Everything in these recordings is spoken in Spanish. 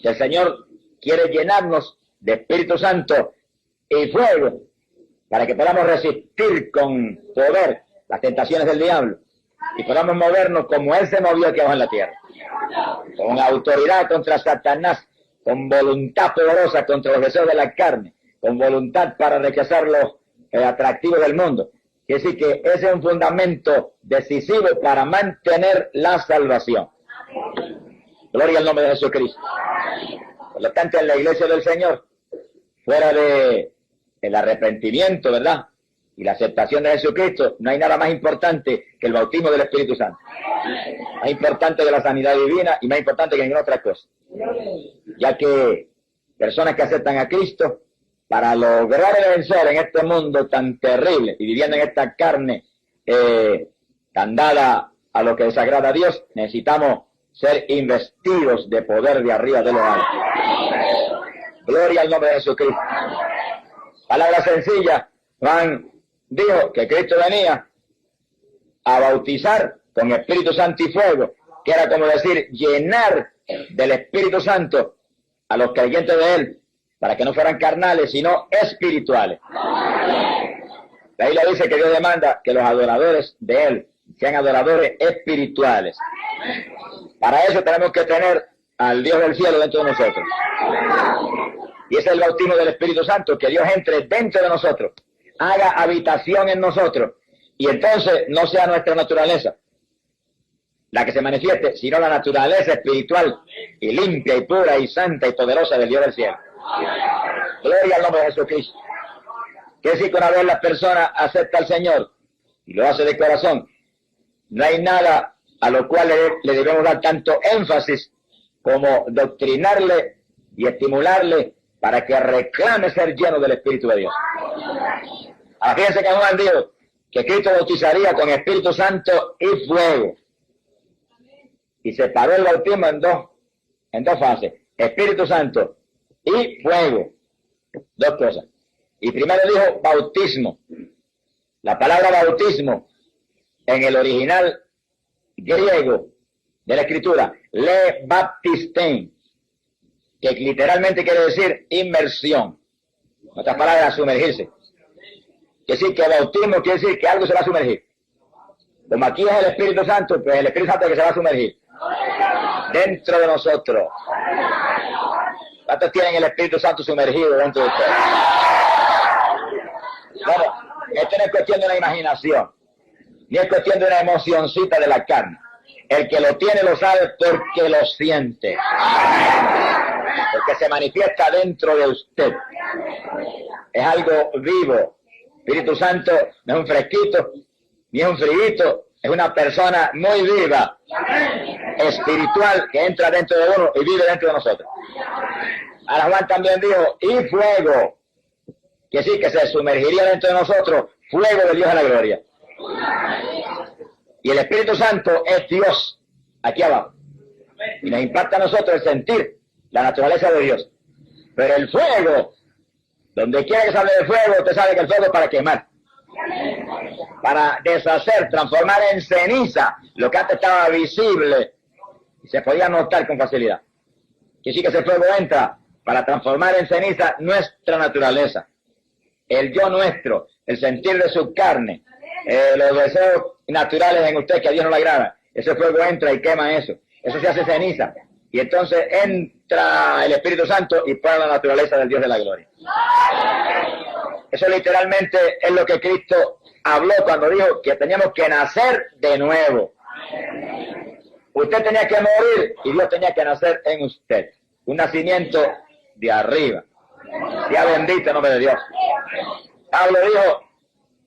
que el Señor quiere llenarnos de Espíritu Santo y fuego para que podamos resistir con poder las tentaciones del diablo y podamos movernos como Él se movió aquí abajo en la tierra, con autoridad contra Satanás, con voluntad poderosa contra los deseos de la carne, con voluntad para rechazar los atractivos del mundo. Quiere decir que ese es un fundamento decisivo para mantener la salvación. Gloria al nombre de Jesucristo. Por lo tanto, en la iglesia del Señor, fuera de el arrepentimiento, ¿verdad?, y la aceptación de Jesucristo, no hay nada más importante que el bautismo del Espíritu Santo. Más importante que la sanidad divina y más importante que ninguna otra cosa. Ya que personas que aceptan a Cristo, para lograr vencer en este mundo tan terrible y viviendo en esta carne tan dada a lo que desagrada a Dios, necesitamos ser investidos de poder de arriba de los altos. Gloria al nombre de Jesucristo. Palabra sencilla, Juan dijo que Cristo venía a bautizar con Espíritu Santo y fuego, que era como decir, llenar del Espíritu Santo a los creyentes de Él, para que no fueran carnales, sino espirituales. La Biblia dice que Dios demanda que los adoradores de Él sean adoradores espirituales. Para eso tenemos que tener al Dios del cielo dentro de nosotros. Y ese es el bautismo del Espíritu Santo, que Dios entre dentro de nosotros, haga habitación en nosotros, y entonces no sea nuestra naturaleza la que se manifieste, sino la naturaleza espiritual y limpia y pura y santa y poderosa del Dios del cielo. Gloria al nombre de Jesucristo. Que si una vez la persona acepta al Señor y lo hace de corazón, no hay nada a lo cual le debemos dar tanto énfasis como doctrinarle y estimularle para que reclame ser lleno del Espíritu de Dios. Ahora fíjense que Juan dijo que Cristo bautizaría con Espíritu Santo y fuego. Y separó el bautismo en dos fases: Espíritu Santo y fuego. Dos cosas. Y primero dijo bautismo. La palabra bautismo en el original griego de la escritura, le baptistein, que literalmente quiere decir inmersión. En otras palabras, sumergirse. Quiere decir que bautismo quiere decir que algo se va a sumergir. Como aquí es el Espíritu Santo, pues el Espíritu Santo es que se va a sumergir dentro de nosotros. ¿Cuántos tienen el Espíritu Santo sumergido dentro de ustedes? Bueno, esto no es cuestión de una imaginación, ni es cuestión de una emocioncita de la carne. El que lo tiene lo sabe porque lo siente, porque se manifiesta dentro de usted. Es algo vivo. Espíritu Santo no es un fresquito, ni es un friguito, es una persona muy viva, espiritual, que entra dentro de uno y vive dentro de nosotros. Ahora Juan también dijo, y fuego, que sí, que se sumergiría dentro de nosotros, fuego de Dios a la gloria. Y el Espíritu Santo es Dios, aquí abajo. Y nos impacta a nosotros el sentir la naturaleza de Dios. Pero el fuego, donde quiera que se hable de fuego, usted sabe que el fuego es para quemar, para deshacer, transformar en ceniza lo que antes estaba visible y se podía notar con facilidad. Que sí, que ese fuego entra para transformar en ceniza nuestra naturaleza, el yo nuestro, el sentir de su carne, los deseos naturales en usted que a Dios no le agrada. Ese fuego entra y quema eso se hace ceniza, y entonces entra el Espíritu Santo y pone la naturaleza del Dios de la gloria. Eso literalmente es lo que Cristo habló cuando dijo que teníamos que nacer de nuevo. Usted tenía que morir y Dios tenía que nacer en usted. Un nacimiento de arriba. Sea bendito el nombre de Dios. Pablo dijo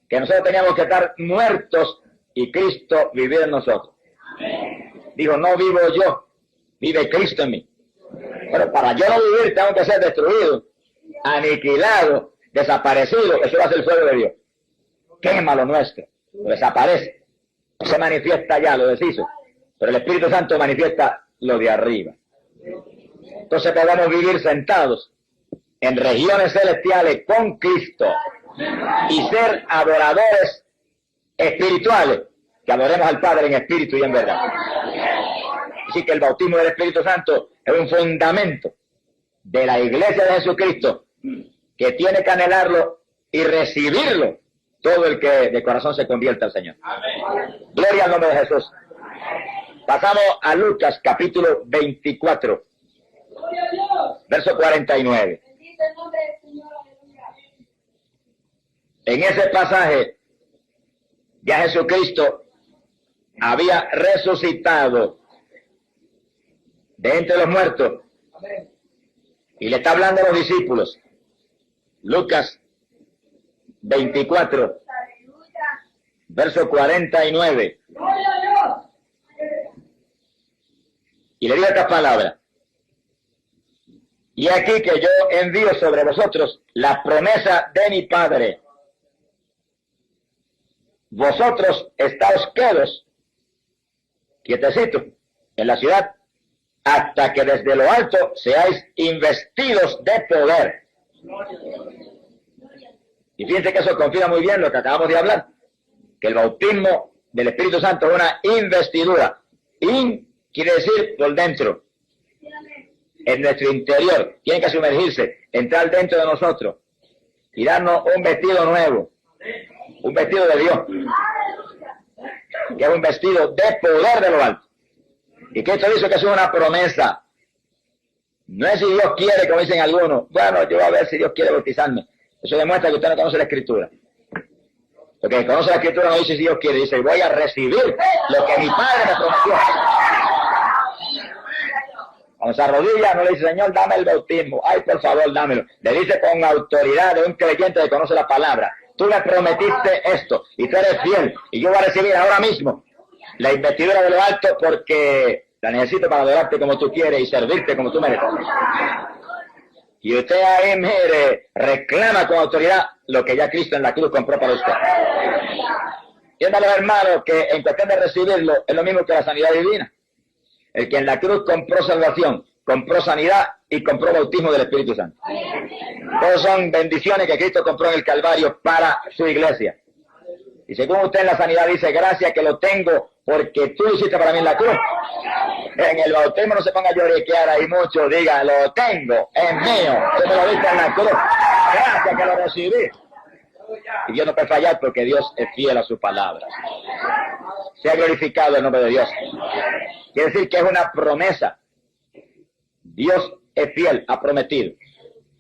que nosotros teníamos que estar muertos y Cristo vivir en nosotros. Dijo, no vivo yo, vive Cristo en mí. Pero para yo no vivir tengo que ser destruido, aniquilado, desaparecido. Eso va a ser el fuego de Dios. Quema lo nuestro, lo desaparece. No se manifiesta ya, lo deshizo. Pero el Espíritu Santo manifiesta lo de arriba. Entonces podemos vivir sentados en regiones celestiales con Cristo y ser adoradores espirituales, que adoremos al Padre en espíritu y en verdad. Así que el bautismo del Espíritu Santo es un fundamento de la iglesia de Jesucristo, que tiene que anhelarlo y recibirlo todo el que de corazón se convierta al Señor. Amén. Gloria al nombre de Jesús. Pasamos a Lucas capítulo 24, verso 49. En ese pasaje ya Jesucristo había resucitado de entre los muertos y le está hablando a los discípulos. Lucas 24, verso 49. Y le digo estas palabras: y aquí que yo envío sobre vosotros la promesa de mi Padre. Vosotros estáos quedos, quietecitos, en la ciudad, hasta que desde lo alto seáis investidos de poder. Y fíjense que eso confirma muy bien lo que acabamos de hablar, que el bautismo del Espíritu Santo es una investidura. Quiere decir por dentro, en nuestro interior. Tiene que sumergirse, entrar dentro de nosotros y darnos un vestido nuevo, un vestido de Dios, que es un vestido de poder de lo alto. Y que esto dice que es una promesa. No es si Dios quiere, como dicen algunos. Bueno, yo voy a ver si Dios quiere bautizarme. Eso demuestra que usted no conoce la Escritura. Porque conoce la Escritura no dice si Dios quiere, dice voy a recibir lo que mi Padre me prometió. Cuando se arrodilla no le dice, Señor, dame el bautismo. Ay, por favor, dámelo. Le dice con autoridad de un creyente que conoce la palabra. Tú me prometiste esto y tú eres fiel. Y yo voy a recibir ahora mismo la investidura de lo alto porque la necesito para adorarte como tú quieres y servirte como tú mereces. Y usted ahí, mire, reclama con autoridad lo que ya Cristo en la cruz compró para usted. Entiendan los hermanos que en cuestión de recibirlo es lo mismo que la sanidad divina. El que en la cruz compró salvación, compró sanidad y compró bautismo del Espíritu Santo. Todos son bendiciones que Cristo compró en el Calvario para su iglesia. Y según usted en la sanidad dice, gracias que lo tengo porque tú lo hiciste para mí en la cruz. En el bautismo no se ponga a lloriquear ahí mucho, diga, lo tengo, es mío, tú me lo diste en la cruz. Gracias que lo recibí. Y Dios no puede fallar porque Dios es fiel a su palabra. Sea glorificado el nombre de Dios. Quiere decir que es una promesa. Dios es fiel, ha prometido.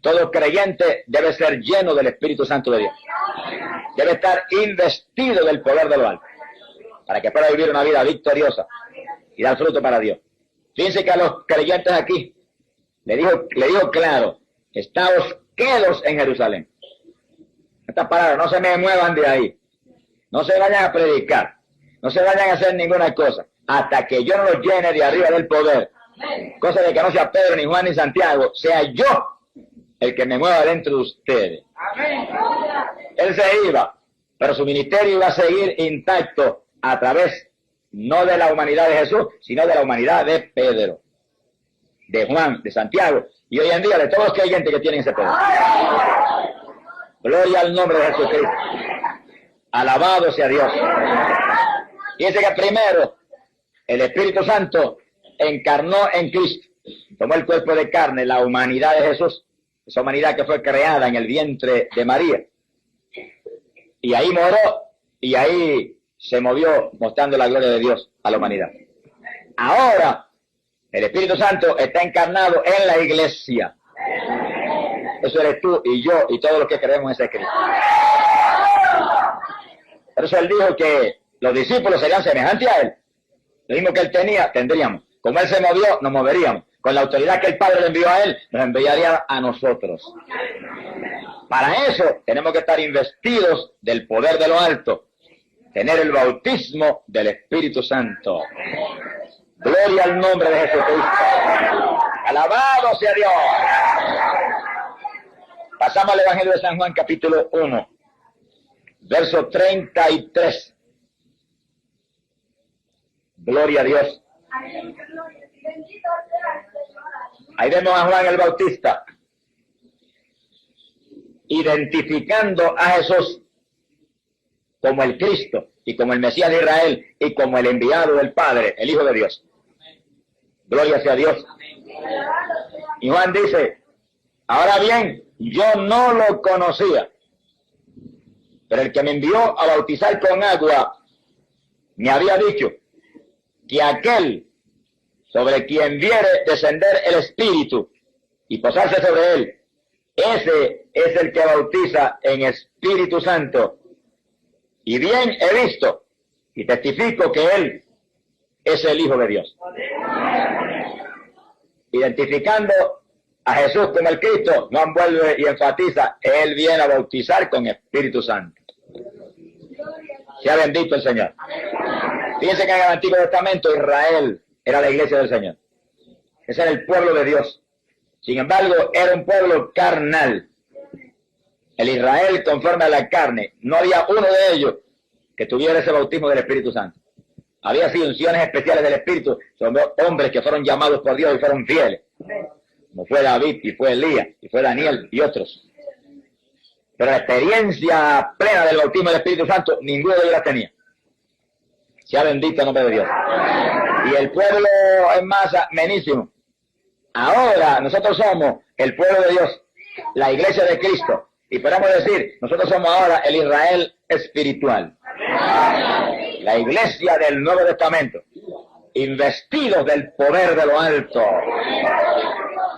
Todo creyente debe ser lleno del Espíritu Santo de Dios. Debe estar investido del poder de lo alto, para que pueda vivir una vida victoriosa y dar fruto para Dios. Fíjense que a los creyentes aquí le dijo claro, estáos quedos en Jerusalén. Estas palabras, no se me muevan de ahí. No se vayan a predicar. No se vayan a hacer ninguna cosa. Hasta que yo no los llene de arriba del poder. Cosa de que no sea Pedro, ni Juan, ni Santiago. Sea yo el que me mueva dentro de ustedes. Él se iba, pero su ministerio iba a seguir intacto a través, no de la humanidad de Jesús, sino de la humanidad de Pedro, de Juan, de Santiago. Y hoy en día de todos los creyentes que tienen ese poder. Gloria al nombre de Jesucristo. Alabado sea Dios. Fíjense que primero el Espíritu Santo encarnó en Cristo, tomó el cuerpo de carne, la humanidad de Jesús, esa humanidad que fue creada en el vientre de María. Y ahí moró y ahí se movió mostrando la gloria de Dios a la humanidad. Ahora el Espíritu Santo está encarnado en la iglesia. Eso eres tú y yo y todos los que creemos en ese Cristo. Por eso él dijo que los discípulos serían semejantes a él. Lo mismo que él tenía, tendríamos. Como él se movió, nos moveríamos. Con la autoridad que el Padre le envió a él, nos enviaría a nosotros. Para eso tenemos que estar investidos del poder de lo alto. Tener el bautismo del Espíritu Santo. Gloria al nombre de Jesucristo. Alabado sea Dios. Pasamos al Evangelio de San Juan, capítulo 1, verso 33. Gloria a Dios. Ahí vemos a Juan el Bautista identificando a Jesús como el Cristo y como el Mesías de Israel y como el enviado del Padre, el Hijo de Dios. Gloria sea a Dios. Y Juan dice, Ahora bien, yo no lo conocía, pero el que me envió a bautizar con agua me había dicho que aquel sobre quien viere descender el Espíritu y posarse sobre él, ese es el que bautiza en Espíritu Santo. Y bien he visto y testifico que él es el Hijo de Dios. Identificando a Jesús como el Cristo, Juan vuelve y enfatiza, él viene a bautizar con Espíritu Santo. Sea bendito el Señor. Fíjense que en el Antiguo Testamento Israel era la iglesia del Señor. Ese era el pueblo de Dios. Sin embargo, era un pueblo carnal. El Israel conforme a la carne. No había uno de ellos que tuviera ese bautismo del Espíritu Santo. Había así unciones especiales del Espíritu. Son hombres que fueron llamados por Dios y fueron fieles. Como fue David, y fue Elías, y fue Daniel y otros. Pero la experiencia plena del bautismo del Espíritu Santo, ninguno de ellos la tenía. Sea bendito el nombre de Dios. Y el pueblo en masa, menísimo. Ahora nosotros somos el pueblo de Dios, la iglesia de Cristo. Y podemos decir, nosotros somos ahora el Israel espiritual. La iglesia del Nuevo Testamento. Investidos del poder de lo alto.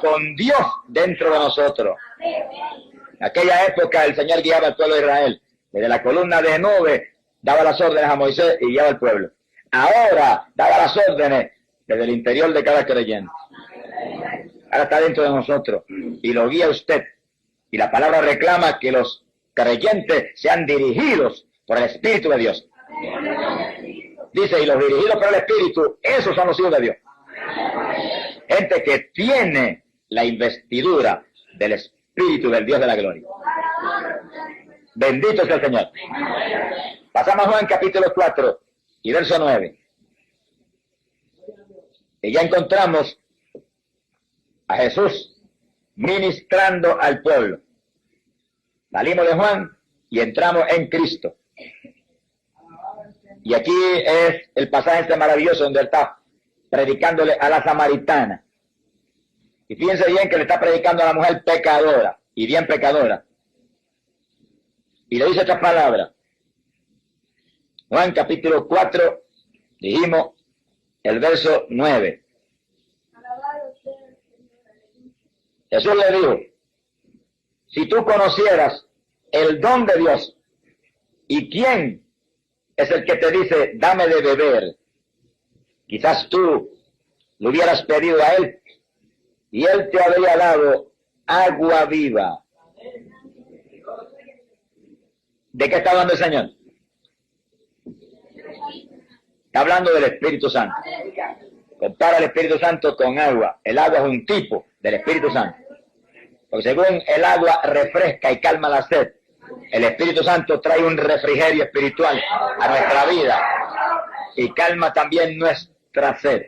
Con Dios dentro de nosotros. En aquella época el Señor guiaba al pueblo de Israel. Desde la columna de nube daba las órdenes a Moisés y guiaba al pueblo. Ahora daba las órdenes desde el interior de cada creyente. Ahora está dentro de nosotros y lo guía usted. Y la palabra reclama que los creyentes sean dirigidos por el Espíritu de Dios. Dice, y los dirigidos por el Espíritu, esos son los hijos de Dios. Gente que tiene la investidura del Espíritu del Dios de la gloria. Bendito sea el Señor. Pasamos a Juan capítulo 4 y verso 9. Y ya encontramos a Jesús ministrando al pueblo. Salimos de Juan y entramos en Cristo. Y aquí es el pasaje este maravilloso donde él está predicándole a la samaritana. Y fíjense bien que le está predicando a la mujer pecadora, y bien pecadora. Y le dice estas palabras. Juan capítulo 4, dijimos el verso 9. Jesús le dijo, si tú conocieras el don de Dios, y quién es el que te dice, dame de beber, quizás tú lo hubieras pedido a él, y él te habría dado agua viva. ¿De qué está hablando el Señor? Está hablando del Espíritu Santo. Compara el Espíritu Santo con agua. El agua es un tipo del Espíritu Santo. Porque según el agua refresca y calma la sed, el Espíritu Santo trae un refrigerio espiritual a nuestra vida y calma también nuestra sed.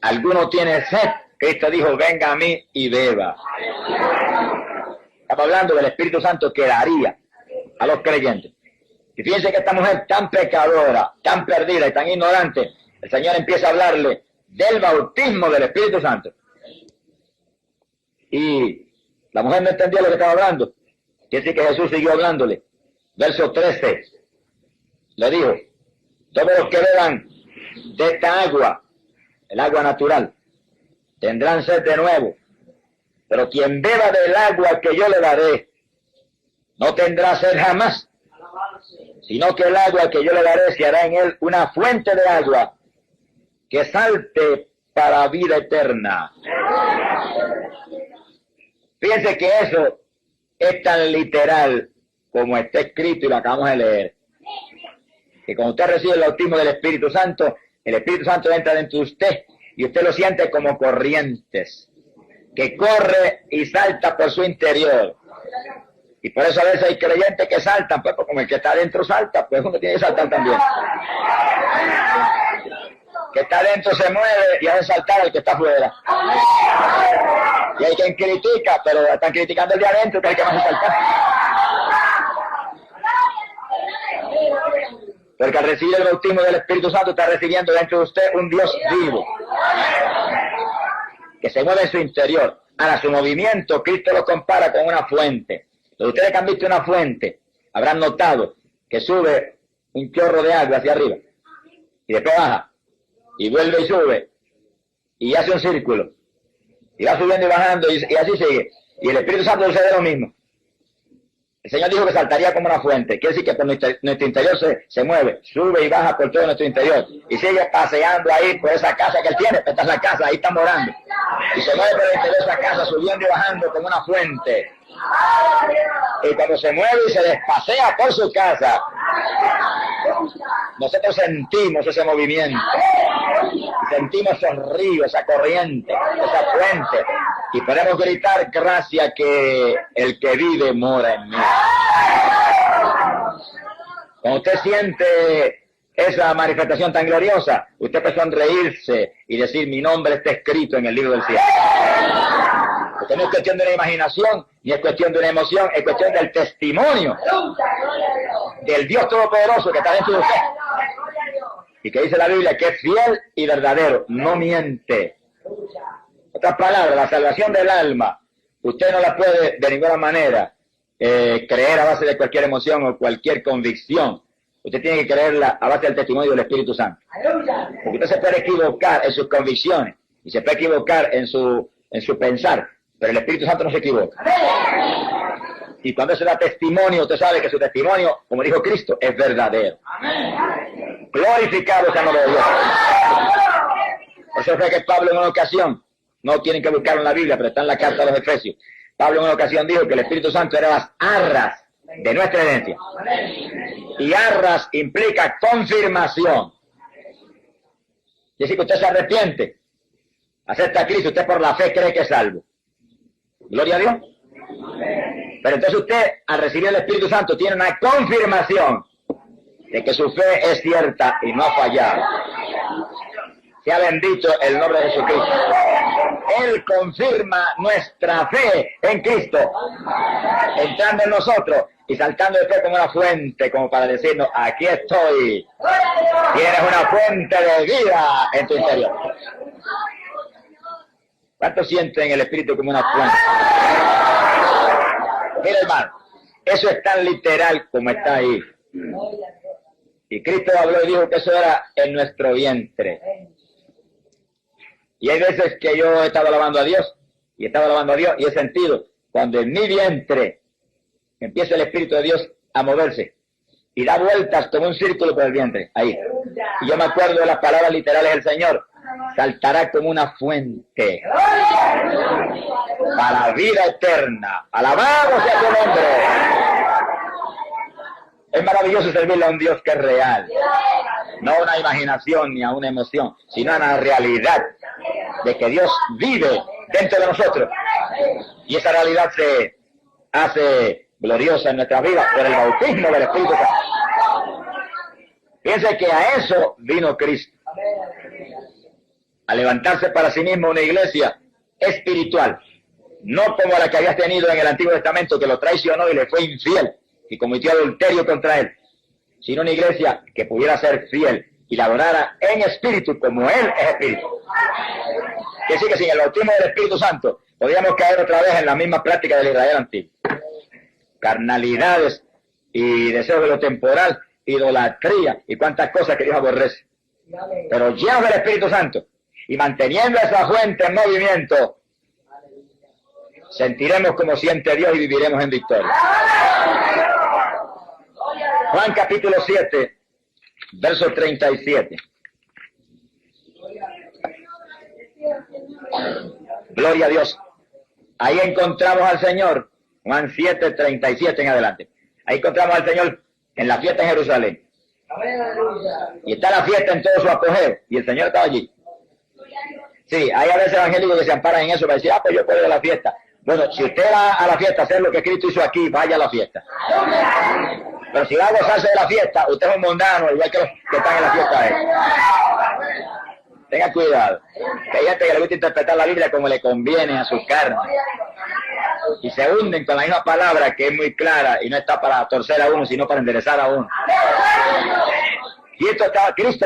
¿Alguno tiene sed? Cristo dijo, venga a mí y beba. Estamos hablando del Espíritu Santo que daría a los creyentes. Y fíjense que esta mujer tan pecadora, tan perdida y tan ignorante, el Señor empieza a hablarle del bautismo del Espíritu Santo. Y la mujer no entendía lo que estaba hablando. Quiere decir que Jesús siguió hablándole. Verso 13. Le dijo, todos los que beban de esta agua, el agua natural, tendrán sed de nuevo. Pero quien beba del agua que yo le daré, no tendrá sed jamás, sino que el agua que yo le daré se hará en él una fuente de agua que salte para vida eterna. Fíjense que eso es tan literal como está escrito y lo acabamos de leer. Que cuando usted recibe el bautismo del Espíritu Santo, el Espíritu Santo entra dentro de usted y usted lo siente como corrientes, que corre y salta por su interior. Y por eso a veces hay creyentes que saltan, pues como el que está adentro salta, pues uno tiene que saltar también. Que está adentro se mueve y hace saltar al que está afuera. Y hay quien critica, pero están criticando el de adentro, que hay que más saltar. Porque al recibir el bautismo del Espíritu Santo está recibiendo dentro de usted un Dios vivo, que se mueve en su interior. Ahora, su movimiento, Cristo lo compara con una fuente. Entonces, ustedes que han visto una fuente, habrán notado que sube un chorro de agua hacia arriba, y después baja, y vuelve y sube, y hace un círculo, y va subiendo y bajando, y así sigue. Y el Espíritu Santo sucede lo mismo. El Señor dijo que saltaría como una fuente. Quiere decir que por nuestro interior se mueve, sube y baja por todo nuestro interior. Y sigue paseando ahí por esa casa que Él tiene. Esta es la casa, ahí está morando. Y se mueve por el interior de esa casa, subiendo y bajando como una fuente. Y cuando se mueve y se despasea por su casa, nosotros sentimos ese movimiento. Sentimos esos ríos, esa corriente, esa fuente. Y podemos gritar, gracias que el que vive mora en mí. Cuando usted siente esa manifestación tan gloriosa, usted puede sonreírse y decir, mi nombre está escrito en el libro del cielo. Porque no es cuestión de una imaginación, ni es cuestión de una emoción, es cuestión del testimonio del Dios Todopoderoso que está dentro de usted. Y que dice la Biblia que es fiel y verdadero, no miente. Otras palabras, la salvación del alma, usted no la puede de ninguna manera creer a base de cualquier emoción o cualquier convicción. Usted tiene que creerla a base del testimonio del Espíritu Santo. Porque usted se puede equivocar en sus convicciones y se puede equivocar en su pensar, pero el Espíritu Santo no se equivoca. Y cuando se da testimonio, usted sabe que su testimonio, como dijo Cristo, es verdadero. Glorificado sea el nombre de Dios. Por eso fue que Pablo en una ocasión, no tienen que buscarlo en la Biblia, pero está en la carta a los Efesios. Pablo en una ocasión dijo que el Espíritu Santo era las arras de nuestra herencia. Y arras implica confirmación. Quiere decir que usted se arrepiente, acepta a Cristo, usted por la fe cree que es salvo. Gloria a Dios. Pero entonces usted, al recibir el Espíritu Santo, tiene una confirmación de que su fe es cierta y no ha fallado. Sea bendito el nombre de Jesucristo. Él confirma nuestra fe en Cristo, entrando en nosotros y saltando después como una fuente, como para decirnos, aquí estoy. Tienes una fuente de vida en tu interior. ¿Cuántos sienten el Espíritu como una fuente? Mira, hermano, eso es tan literal como está ahí. Y Cristo habló y dijo que eso era en nuestro vientre. Y hay veces que yo he estado alabando a Dios, y he sentido, cuando en mi vientre empieza el Espíritu de Dios a moverse, y da vueltas como un círculo por el vientre, ahí. Y yo me acuerdo de las palabras literales del Señor, saltará como una fuente, para vida eterna. Alabado sea su nombre. Es maravilloso servirle a un Dios que es real, no a una imaginación ni a una emoción, sino a una realidad de que Dios vive dentro de nosotros. Y esa realidad se hace gloriosa en nuestras vidas por el bautismo del Espíritu Santo. Fíjense que a eso vino Cristo, a levantarse para sí mismo una iglesia espiritual, no como la que había tenido en el Antiguo Testamento, que lo traicionó y le fue infiel y cometió adulterio contra él, sino una iglesia que pudiera ser fiel y la adorara en espíritu como Él es espíritu. Que decir que sin el bautismo del Espíritu Santo podríamos caer otra vez en la misma práctica del Israel antiguo. Carnalidades y deseos de lo temporal, idolatría y cuantas cosas que Dios aborrece. Pero llenos del Espíritu Santo y manteniendo esa fuente en movimiento, sentiremos como siente Dios y viviremos en victoria. Juan capítulo 7, verso 37. Gloria a Dios. Ahí encontramos al Señor, Juan 7, 37 en adelante. Ahí encontramos al Señor en la fiesta en Jerusalén. Y está la fiesta en todo su apogeo. Y el Señor estaba allí. Sí, hay a veces evangélicos que se amparan en eso para decir, pues yo puedo ir a la fiesta. Bueno, si usted va a la fiesta a hacer lo que Cristo hizo aquí, vaya a la fiesta. Pero si va a gozarse de la fiesta, usted es un mundano, igual que los que están en la fiesta. Tenga cuidado. Que hay gente que le gusta interpretar la Biblia como le conviene a su carne. Y se hunden con la misma palabra que es muy clara y no está para torcer a uno, sino para enderezar a uno. Cristo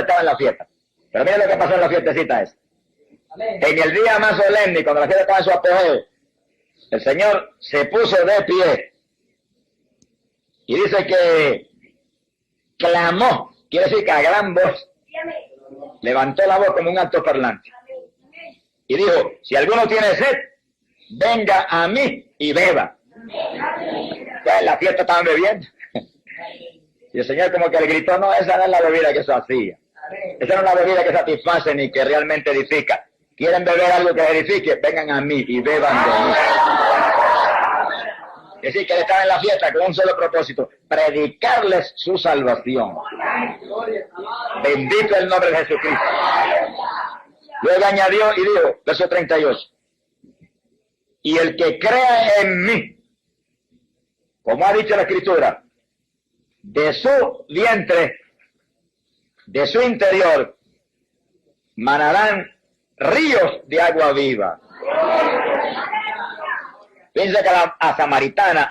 estaba en la fiesta. Pero mira lo que pasó en la fiestecita esa. En el día más solemne, cuando la fiesta estaba en su apogeo, el Señor se puso de pie y dice que clamó, quiere decir que a gran voz, levantó la voz como un altoparlante y dijo, si alguno tiene sed, venga a mí y beba. Pues la fiesta estaban bebiendo. Y el Señor como que le gritó, no, esa no es la bebida que eso hacía. Esa no es la bebida que satisface ni que realmente edifica. ¿Quieren beber algo que edifique? Vengan a mí y beban de mí. Es decir, que él estaba en la fiesta con un solo propósito, predicarles su salvación. Bendito el nombre de Jesucristo. Luego añadió y dijo, verso 38, y el que crea en mí, como ha dicho la Escritura, de su vientre, de su interior, manarán ríos de agua viva. Piensa que a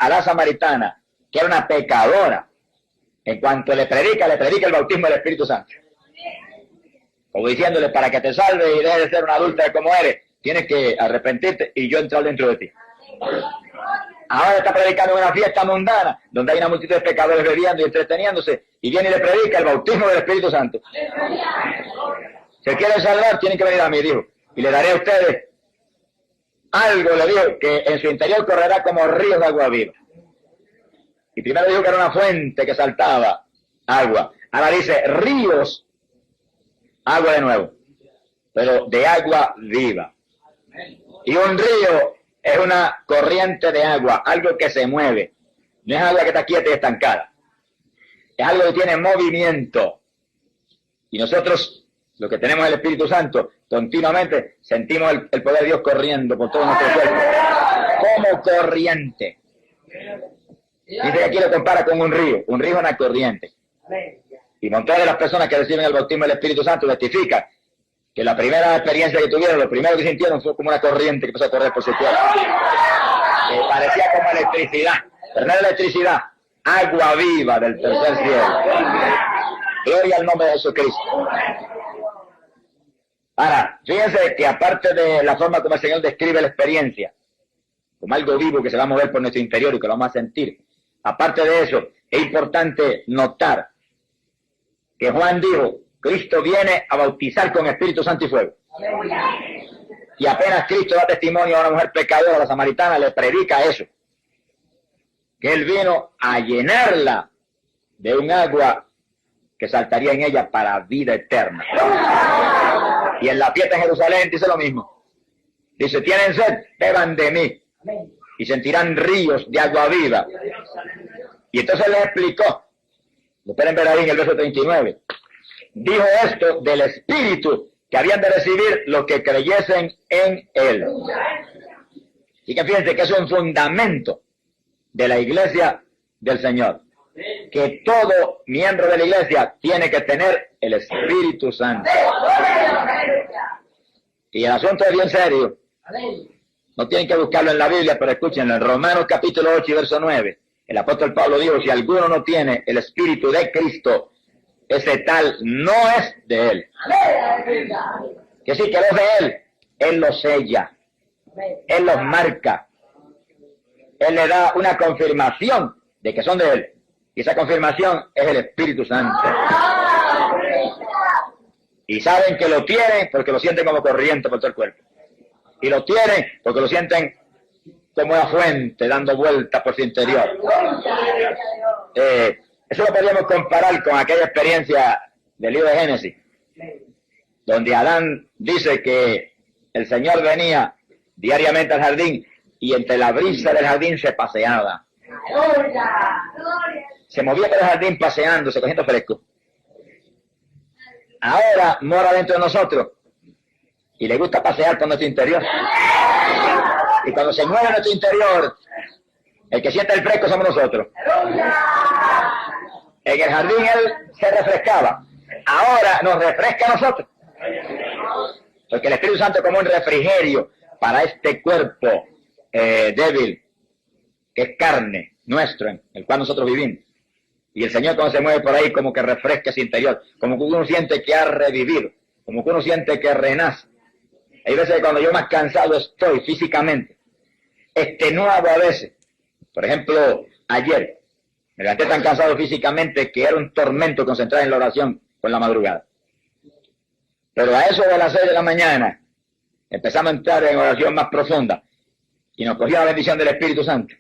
la samaritana, que era una pecadora, en cuanto le predica el bautismo del Espíritu Santo. Como diciéndole, para que te salve y dejes de ser una adúltera como eres, tienes que arrepentirte y yo entrar dentro de ti. Ahora está predicando en una fiesta mundana, donde hay una multitud de pecadores bebiendo y entreteniéndose, y viene y le predica el bautismo del Espíritu Santo. Si quieren salvar, tienen que venir a mí, dijo, y le daré a ustedes algo, le dijo, que en su interior correrá como ríos de agua viva. Y primero dijo que era una fuente que saltaba agua. Ahora dice ríos, agua de nuevo, pero de agua viva. Y un río es una corriente de agua, algo que se mueve. No es agua que está quieta y estancada. Es algo que tiene movimiento. Y nosotros, los que tenemos el Espíritu Santo, continuamente sentimos el poder de Dios corriendo por todo nuestro cuerpo. Como corriente. Dice que aquí lo compara con un río. Un río es una corriente. Y montones de las personas que reciben el bautismo del Espíritu Santo testifican que la primera experiencia que tuvieron, lo primero que sintieron fue como una corriente que empezó a correr por su cuerpo. Parecía como electricidad, pero no electricidad, agua viva del tercer cielo. Gloria al nombre de Jesucristo. Ahora, fíjense que aparte de la forma como el Señor describe la experiencia, como algo vivo que se va a mover por nuestro interior y que lo vamos a sentir, aparte de eso, es importante notar que Juan dijo, Cristo viene a bautizar con Espíritu Santo y fuego. Y apenas Cristo da testimonio a una mujer pecadora, a la samaritana, le predica eso. Que Él vino a llenarla de un agua que saltaría en ella para vida eterna. Y en la fiesta en Jerusalén dice lo mismo. Dice, tienen sed, beban de mí. Y sentirán ríos de agua viva. Y entonces les explicó. Lo pueden ver ahí en el verso 39. Dijo esto del Espíritu que habían de recibir los que creyesen en Él. Y que fíjense que es un fundamento de la iglesia del Señor. Que todo miembro de la iglesia tiene que tener el Espíritu Santo. Y el asunto es bien serio. No tienen que buscarlo en la Biblia, pero escúchenlo. En Romanos capítulo 8 y verso 9, el apóstol Pablo dijo, si alguno no tiene el Espíritu de Cristo, ese tal no es de Él. Que sí, que no es de Él. Él los sella. Él los marca. Él le da una confirmación de que son de Él. Y esa confirmación es el Espíritu Santo. Y saben que lo tienen porque lo sienten como corriente por todo el cuerpo. Y lo tienen porque lo sienten como una fuente dando vueltas por su interior. Eso lo podríamos comparar con aquella experiencia del libro de Génesis, donde Adán dice que el Señor venía diariamente al jardín y entre la brisa del jardín se paseaba. Se movía por el jardín paseándose, cogiendo fresco. Ahora mora dentro de nosotros y le gusta pasear por nuestro interior. Y cuando se mueve nuestro interior, el que siente el fresco somos nosotros. En el jardín él se refrescaba. Ahora nos refresca a nosotros. Porque el Espíritu Santo es como un refrigerio para este cuerpo débil, que es carne nuestro, en el cual nosotros vivimos. Y el Señor cuando se mueve por ahí como que refresca ese interior, como que uno siente que ha revivido, como que uno siente que renace. Hay veces que cuando yo más cansado estoy físicamente, extenuado a veces. Por ejemplo, ayer me levanté tan cansado físicamente que era un tormento concentrar en la oración con la madrugada. Pero a eso de las 6 de la mañana empezamos a entrar en oración más profunda y nos cogió la bendición del Espíritu Santo.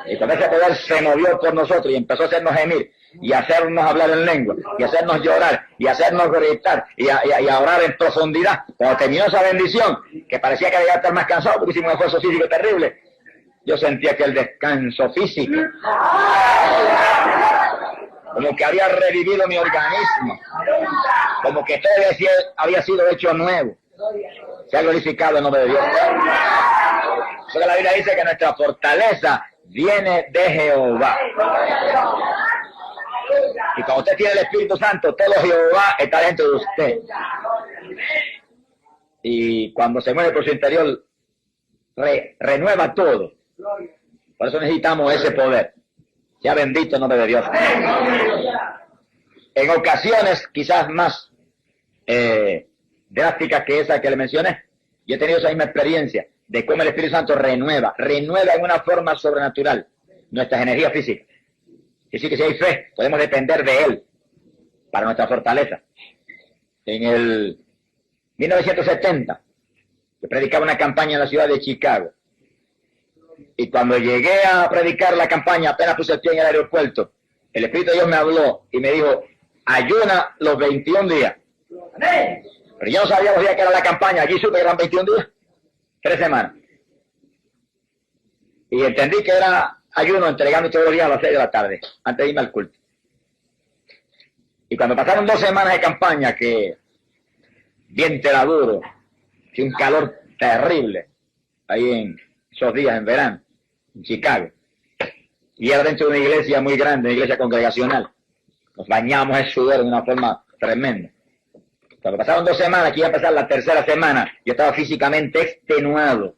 Y con ese poder se movió por nosotros y empezó a hacernos gemir y a hacernos hablar en lengua y a hacernos llorar y a hacernos gritar y a orar en profundidad. Cuando terminó esa bendición, que parecía que debía estar más cansado porque hicimos un esfuerzo físico terrible, yo sentía que el descanso físico, como que había revivido mi organismo, como que todo había sido hecho nuevo. Se ha glorificado el nombre de Dios. Eso que la Biblia dice que nuestra fortaleza viene de Jehová. Y cuando usted tiene el Espíritu Santo, todo Jehová está dentro de usted. Y cuando se mueve por su interior, renueva todo. Por eso necesitamos ese poder. Sea bendito el nombre de Dios. En ocasiones quizás más drásticas que esa que le mencioné, yo he tenido esa misma experiencia de cómo el Espíritu Santo renueva en una forma sobrenatural nuestras energías físicas. Y sí que si hay fe, podemos depender de Él para nuestra fortaleza. En el 1970, yo predicaba una campaña en la ciudad de Chicago. Y cuando llegué a predicar la campaña, apenas puse el pie en el aeropuerto, el Espíritu de Dios me habló y me dijo, ayuna los 21 días. Pero yo no sabía los días que era la campaña, allí supe que eran 21 días, 3 semanas. Y entendí que era ayuno entregando todos los días a las 6 de la tarde, antes de irme al culto. Y cuando pasaron 2 semanas de campaña, que viento era duro, y un calor terrible, ahí en esos días en verano, en Chicago, y era dentro de una iglesia muy grande, una iglesia congregacional, nos bañamos en sudor de una forma tremenda. Cuando pasaron 2 semanas, que iba a pasar la 3ª semana, yo estaba físicamente extenuado.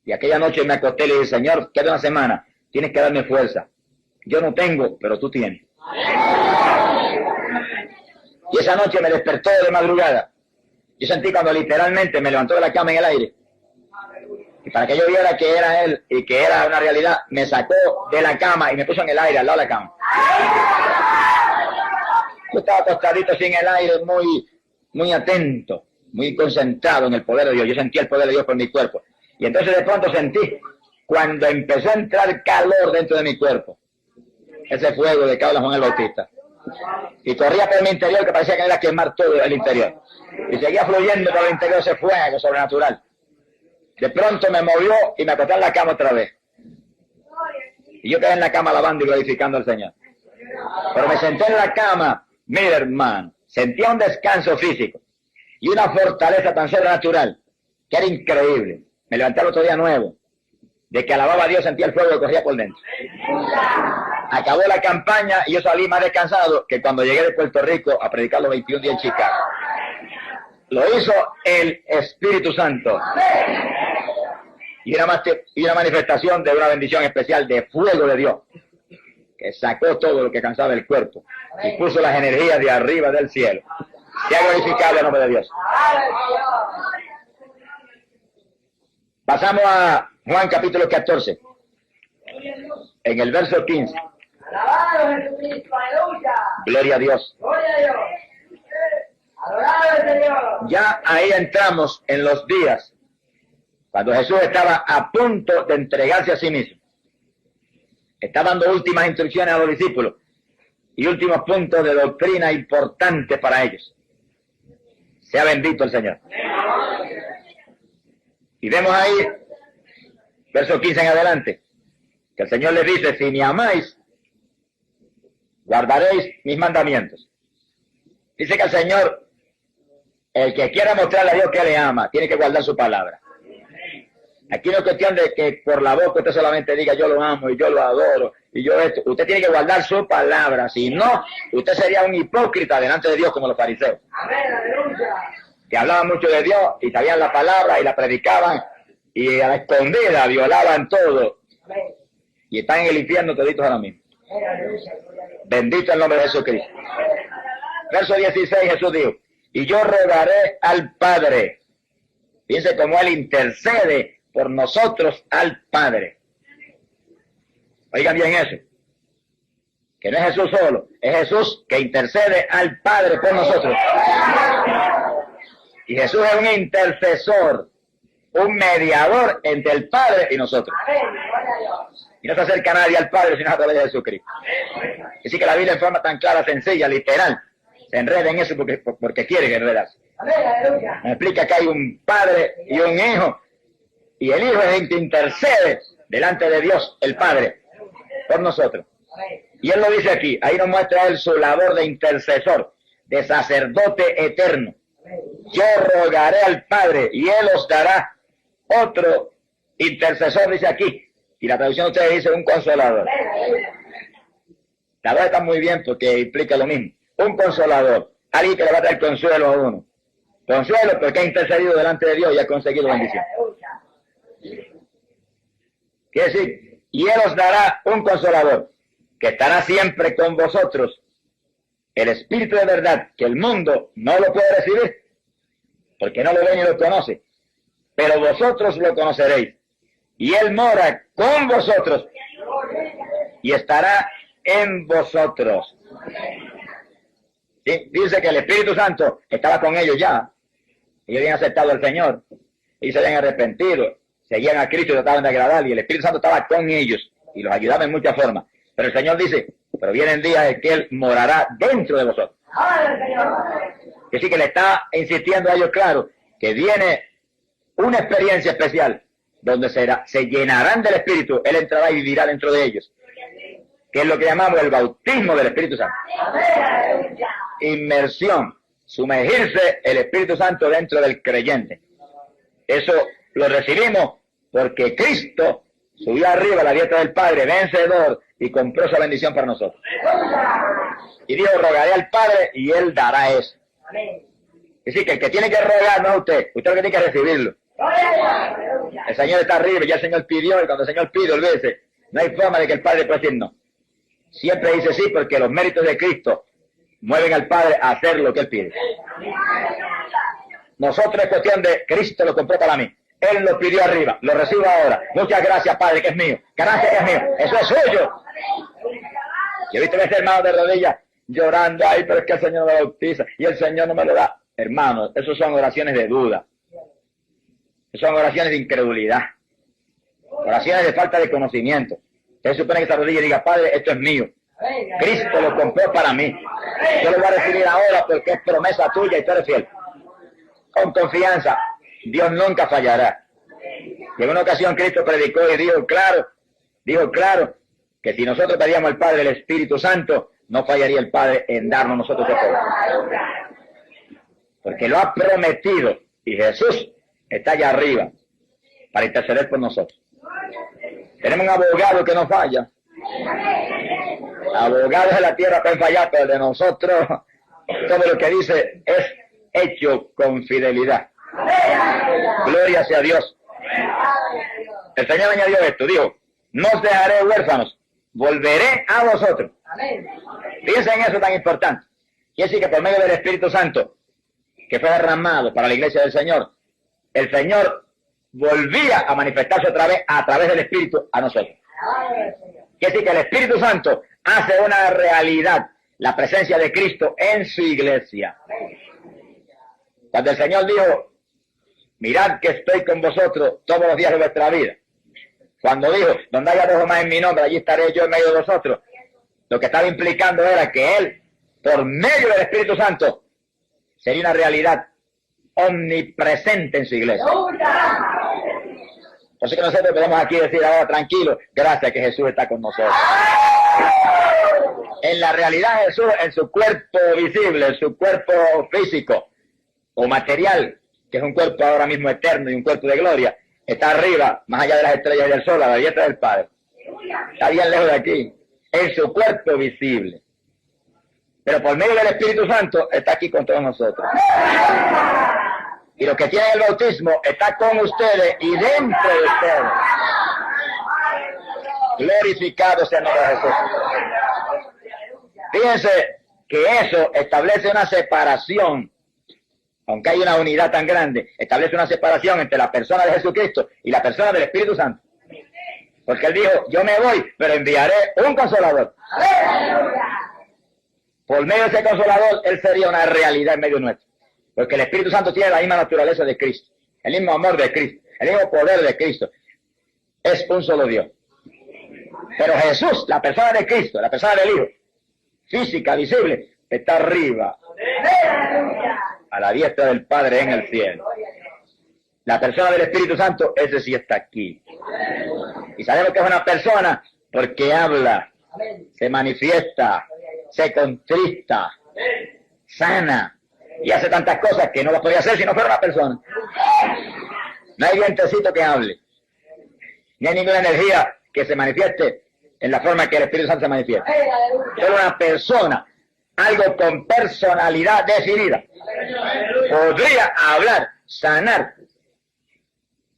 Y aquella noche me acosté y le dije, Señor, queda una semana, tienes que darme fuerza. Yo no tengo, pero tú tienes. Y esa noche me despertó de madrugada. Yo sentí cuando literalmente me levantó de la cama en el aire. Y para que yo viera que era Él y que era una realidad, me sacó de la cama y me puso en el aire, al lado de la cama. Yo estaba acostadito así en el aire, muy atento, muy concentrado en el poder de Dios. Yo sentía el poder de Dios por mi cuerpo. Y entonces de pronto sentí, cuando empezó a entrar calor dentro de mi cuerpo, ese fuego de que habla Juan el Bautista. Y corría por mi interior que parecía que me iba a quemar todo el interior. Y seguía fluyendo por el interior ese fuego sobrenatural. De pronto me movió y me acosté en la cama otra vez. Y yo quedé en la cama alabando y glorificando al Señor. Pero me senté en la cama, mira hermano, sentía un descanso físico y una fortaleza tan sobrenatural que era increíble. Me levanté al otro día nuevo, de que alababa a Dios, sentía el fuego que corría por dentro. Acabó la campaña y yo salí más descansado que cuando llegué de Puerto Rico a predicar los 21 días en Chicago. Lo hizo el Espíritu Santo. Y una manifestación de una bendición especial de fuego de Dios, que sacó todo lo que cansaba el cuerpo y puso las energías de arriba del cielo. Sea glorificado el nombre de Dios. Pasamos a Juan capítulo 14, en el verso 15. Gloria a Dios. Ya ahí entramos en los días cuando Jesús estaba a punto de entregarse a sí mismo. Está dando últimas instrucciones a los discípulos y últimos puntos de doctrina importantes para ellos. Sea bendito el Señor. Y vemos ahí, verso 15 en adelante, que el Señor les dice, si me amáis, guardaréis mis mandamientos. Dice que el Señor, el que quiera mostrarle a Dios que le ama, tiene que guardar su palabra. Aquí no es cuestión de que por la boca usted solamente diga yo lo amo y yo lo adoro y yo esto. Usted tiene que guardar su palabra. Si no, usted sería un hipócrita delante de Dios como los fariseos. Que hablaban mucho de Dios y sabían la palabra y la predicaban y a la escondida violaban todo. Y están en el infierno toditos ahora mismo. Bendito el nombre de Jesucristo. Verso 16, Jesús dijo, y yo rogaré al Padre. Fíjense cómo Él intercede por nosotros al Padre. Oigan bien eso. Que no es Jesús solo, es Jesús que intercede al Padre por nosotros. Y Jesús es un intercesor, un mediador entre el Padre y nosotros. Y no se acerca nadie al Padre sino a través de Jesucristo. Así que la Biblia en forma tan clara, sencilla, literal, se enreda en eso porque quiere enredarse. Me explica que hay un Padre y un Hijo, y el Hijo es el que intercede delante de Dios, el Padre, por nosotros. Y él lo dice aquí, ahí nos muestra él su labor de intercesor, de sacerdote eterno. Yo rogaré al Padre y él os dará otro intercesor, dice aquí. Y la traducción de ustedes dice un consolador. La verdad está muy bien porque implica lo mismo. Un consolador, alguien que le va a dar consuelo a uno. Consuelo porque ha intercedido delante de Dios y ha conseguido bendición. Quiere decir, y él os dará un consolador que estará siempre con vosotros, el Espíritu de verdad, que el mundo no lo puede recibir, porque no lo ve ni lo conoce, pero vosotros lo conoceréis, y él mora con vosotros, y estará en vosotros. ¿Sí? Dice que el Espíritu Santo estaba con ellos ya, ellos habían aceptado al Señor, y se habían arrepentido, seguían a Cristo y trataban de agradarle, y el Espíritu Santo estaba con ellos, y los ayudaba en muchas formas. Pero el Señor dice, pero vienen días en que Él morará dentro de vosotros. Que sí que le está insistiendo a ellos, claro, que viene una experiencia especial, donde se llenarán del Espíritu, Él entrará y vivirá dentro de ellos. Que es lo que llamamos el bautismo del Espíritu Santo. Inmersión, sumergirse el Espíritu Santo dentro del creyente. Eso lo recibimos porque Cristo subió arriba a la diestra del Padre, vencedor, y compró esa bendición para nosotros. Y dijo, rogaré al Padre y Él dará eso. Es decir, que el que tiene que rogar no es usted lo que tiene que recibirlo. El Señor está arriba y ya el Señor pidió, y cuando el Señor pide, olvídese, no hay forma de que el Padre pueda decir no. Siempre dice sí, porque los méritos de Cristo mueven al Padre a hacer lo que Él pide. Nosotros es cuestión de Cristo lo compró para mí. Él lo pidió arriba, lo recibo ahora. Muchas gracias, Padre, que es mío. Gracias, que es mío. Eso es suyo. Yo he visto a ese hermano de rodillas llorando, ay, pero es que el Señor no me bautiza y el Señor no me lo da. Hermanos, esos son oraciones de duda. Esos son oraciones de incredulidad. Oraciones de falta de conocimiento. Usted supone que esa rodilla diga, Padre, esto es mío. Cristo lo compró para mí. Yo lo voy a recibir ahora porque es promesa tuya y tú eres fiel. Con confianza. Dios nunca fallará. Y en una ocasión Cristo predicó y dijo claro, que si nosotros pedíamos al Padre el Espíritu Santo, no fallaría el Padre en darnos nosotros el Padre. Porque lo ha prometido y Jesús está allá arriba para interceder por nosotros. Tenemos un abogado que no falla. Abogados de la tierra pueden fallar, pero de nosotros todo lo que dice es hecho con fidelidad. Gloria sea a Dios. El Señor añadió esto, dijo, no os dejaré huérfanos, volveré a vosotros. Piensa en eso tan importante. Quiere decir que por medio del Espíritu Santo, que fue derramado para la iglesia del Señor, el Señor volvía a manifestarse otra vez a través del Espíritu a nosotros. Quiere decir que el Espíritu Santo hace una realidad la presencia de Cristo en su iglesia. Cuando el Señor dijo, mirad que estoy con vosotros todos los días de vuestra vida. Cuando dijo, donde haya dos o más en mi nombre, allí estaré yo en medio de vosotros. Lo que estaba implicando era que Él, por medio del Espíritu Santo, sería una realidad omnipresente en su iglesia. Así que nosotros podemos aquí decir ahora tranquilo, gracias que Jesús está con nosotros. En la realidad Jesús, en su cuerpo visible, en su cuerpo físico o material, que es un cuerpo ahora mismo eterno y un cuerpo de gloria, está arriba, más allá de las estrellas y del sol, a la diestra del Padre. Está bien lejos de aquí, en su cuerpo visible. Pero por medio del Espíritu Santo está aquí con todos nosotros. Y los que tienen el bautismo está con ustedes y dentro de ustedes. Glorificado sea el nombre de Jesús. Fíjense que eso establece una separación aunque hay una unidad tan grande, establece una separación entre la persona de Jesucristo y la persona del Espíritu Santo. Porque Él dijo, yo me voy, pero enviaré un consolador. Por medio de ese consolador, Él sería una realidad en medio nuestro. Porque el Espíritu Santo tiene la misma naturaleza de Cristo, el mismo amor de Cristo, el mismo poder de Cristo. Es un solo Dios. Pero Jesús, la persona de Cristo, la persona del Hijo, física, visible, está arriba, a la diestra del Padre en el cielo. La persona del Espíritu Santo, ese sí está aquí. Y sabemos que es una persona porque habla, se manifiesta, se contrista, sana y hace tantas cosas que no las podría hacer si no fuera una persona. No hay vientecito que hable, ni hay ninguna energía que se manifieste en la forma que el Espíritu Santo se manifiesta. Solo una persona, algo con personalidad definida, podría hablar, sanar,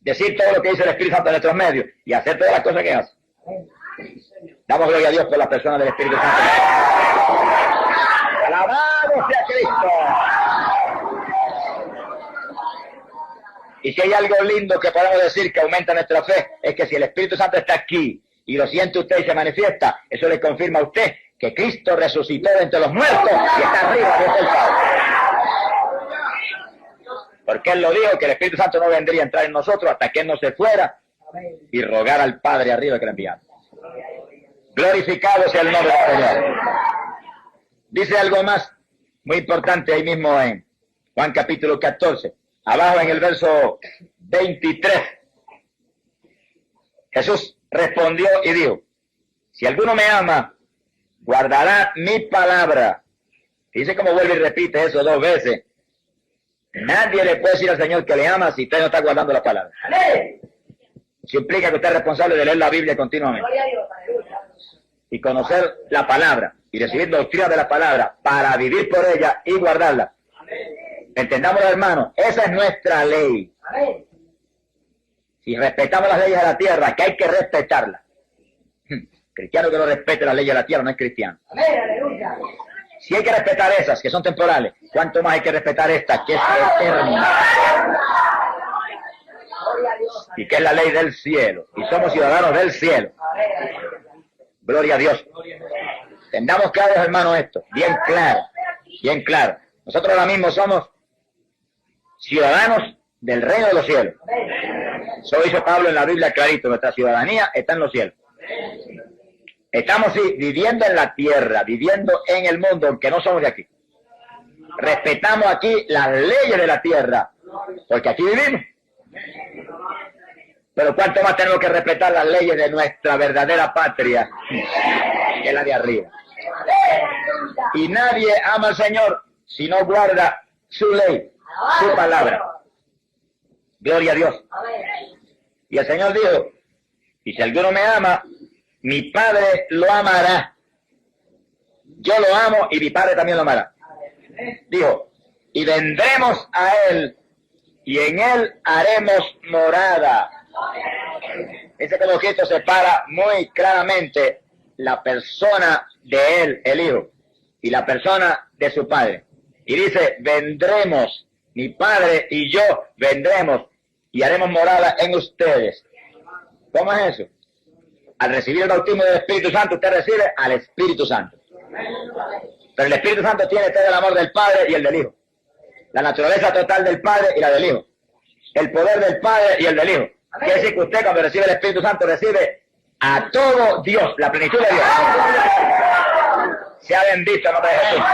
decir todo lo que dice el Espíritu Santo en nuestros medios y hacer todas las cosas que hace. Damos gloria a Dios por las personas del Espíritu Santo. ¡Alabado sea Cristo! Y si hay algo lindo que podemos decir que aumenta nuestra fe, es que si el Espíritu Santo está aquí y lo siente usted y se manifiesta, eso le confirma a usted que Cristo resucitó de entre los muertos y está arriba desde el Padre. Porque Él lo dijo, que el Espíritu Santo no vendría a entrar en nosotros hasta que Él no se fuera y rogar al Padre arriba que le enviara. Glorificado sea el nombre del Señor. Dice algo más muy importante ahí mismo en Juan capítulo 14. Abajo en el verso 23. Jesús respondió y dijo, si alguno me ama, guardará mi palabra. Dice como vuelve y repite eso 2 veces. Nadie le puede decir al Señor que le ama si usted no está guardando la palabra. Eso implica que usted es responsable de leer la Biblia continuamente. Y conocer la palabra y recibir doctrina de la palabra para vivir por ella y guardarla. Entendamos, hermanos, esa es nuestra ley. Si respetamos las leyes de la tierra, que hay que respetarlas. Cristiano que no respete las leyes de la tierra no es cristiano. Si hay que respetar esas, que son temporales, ¿cuánto más hay que respetar esta, que es eterna? Y que es la ley del cielo. Y somos ciudadanos del cielo. Gloria a Dios. Tengamos claros, hermanos, esto. Bien claro. Bien claro. Nosotros ahora mismo somos ciudadanos del reino de los cielos. Eso dice Pablo en la Biblia clarito. Nuestra ciudadanía está en los cielos. Estamos sí, viviendo en la tierra, viviendo en el mundo, aunque no somos de aquí. Respetamos aquí las leyes de la tierra, porque aquí vivimos. Pero cuánto más tenemos que respetar las leyes de nuestra verdadera patria, que es la de arriba. Y nadie ama al Señor si no guarda su ley, su palabra. Gloria a Dios. Y el Señor dijo, y si alguno me ama, mi Padre lo amará. Yo lo amo y mi Padre también lo amará. Dijo, y vendremos a Él y en Él haremos morada. Ese como Cristo separa muy claramente la persona de Él, el Hijo, y la persona de su Padre. Y dice, vendremos, mi Padre y yo vendremos y haremos morada en ustedes. ¿Cómo es eso? Al recibir el bautismo del Espíritu Santo, usted recibe al Espíritu Santo. Pero el Espíritu Santo tiene todo el amor del Padre y el del Hijo. La naturaleza total del Padre y la del Hijo. El poder del Padre y el del Hijo. Quiere decir que usted cuando recibe el Espíritu Santo recibe a todo Dios, la plenitud de Dios. Sea bendito el nombre de Jesús.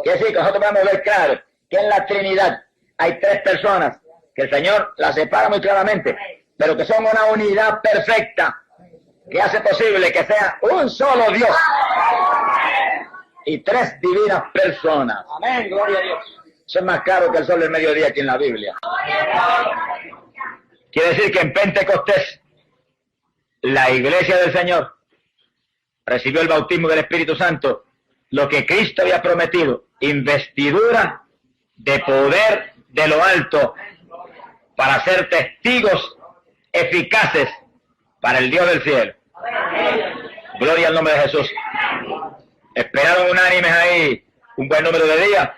Quiere decir que nosotros podemos ver claro que en la Trinidad hay 3 personas que el Señor las separa muy claramente, pero que son una unidad perfecta que hace posible que sea un solo Dios y 3 divinas personas. Amén, gloria a Dios. Eso es más claro que el sol del mediodía aquí en la Biblia. Quiere decir que en Pentecostés la iglesia del Señor recibió el bautismo del Espíritu Santo, lo que Cristo había prometido, investidura de poder de lo alto para ser testigos eficaces para el Dios del cielo. Gloria al nombre de Jesús. Esperaron unánimes ahí un buen número de días,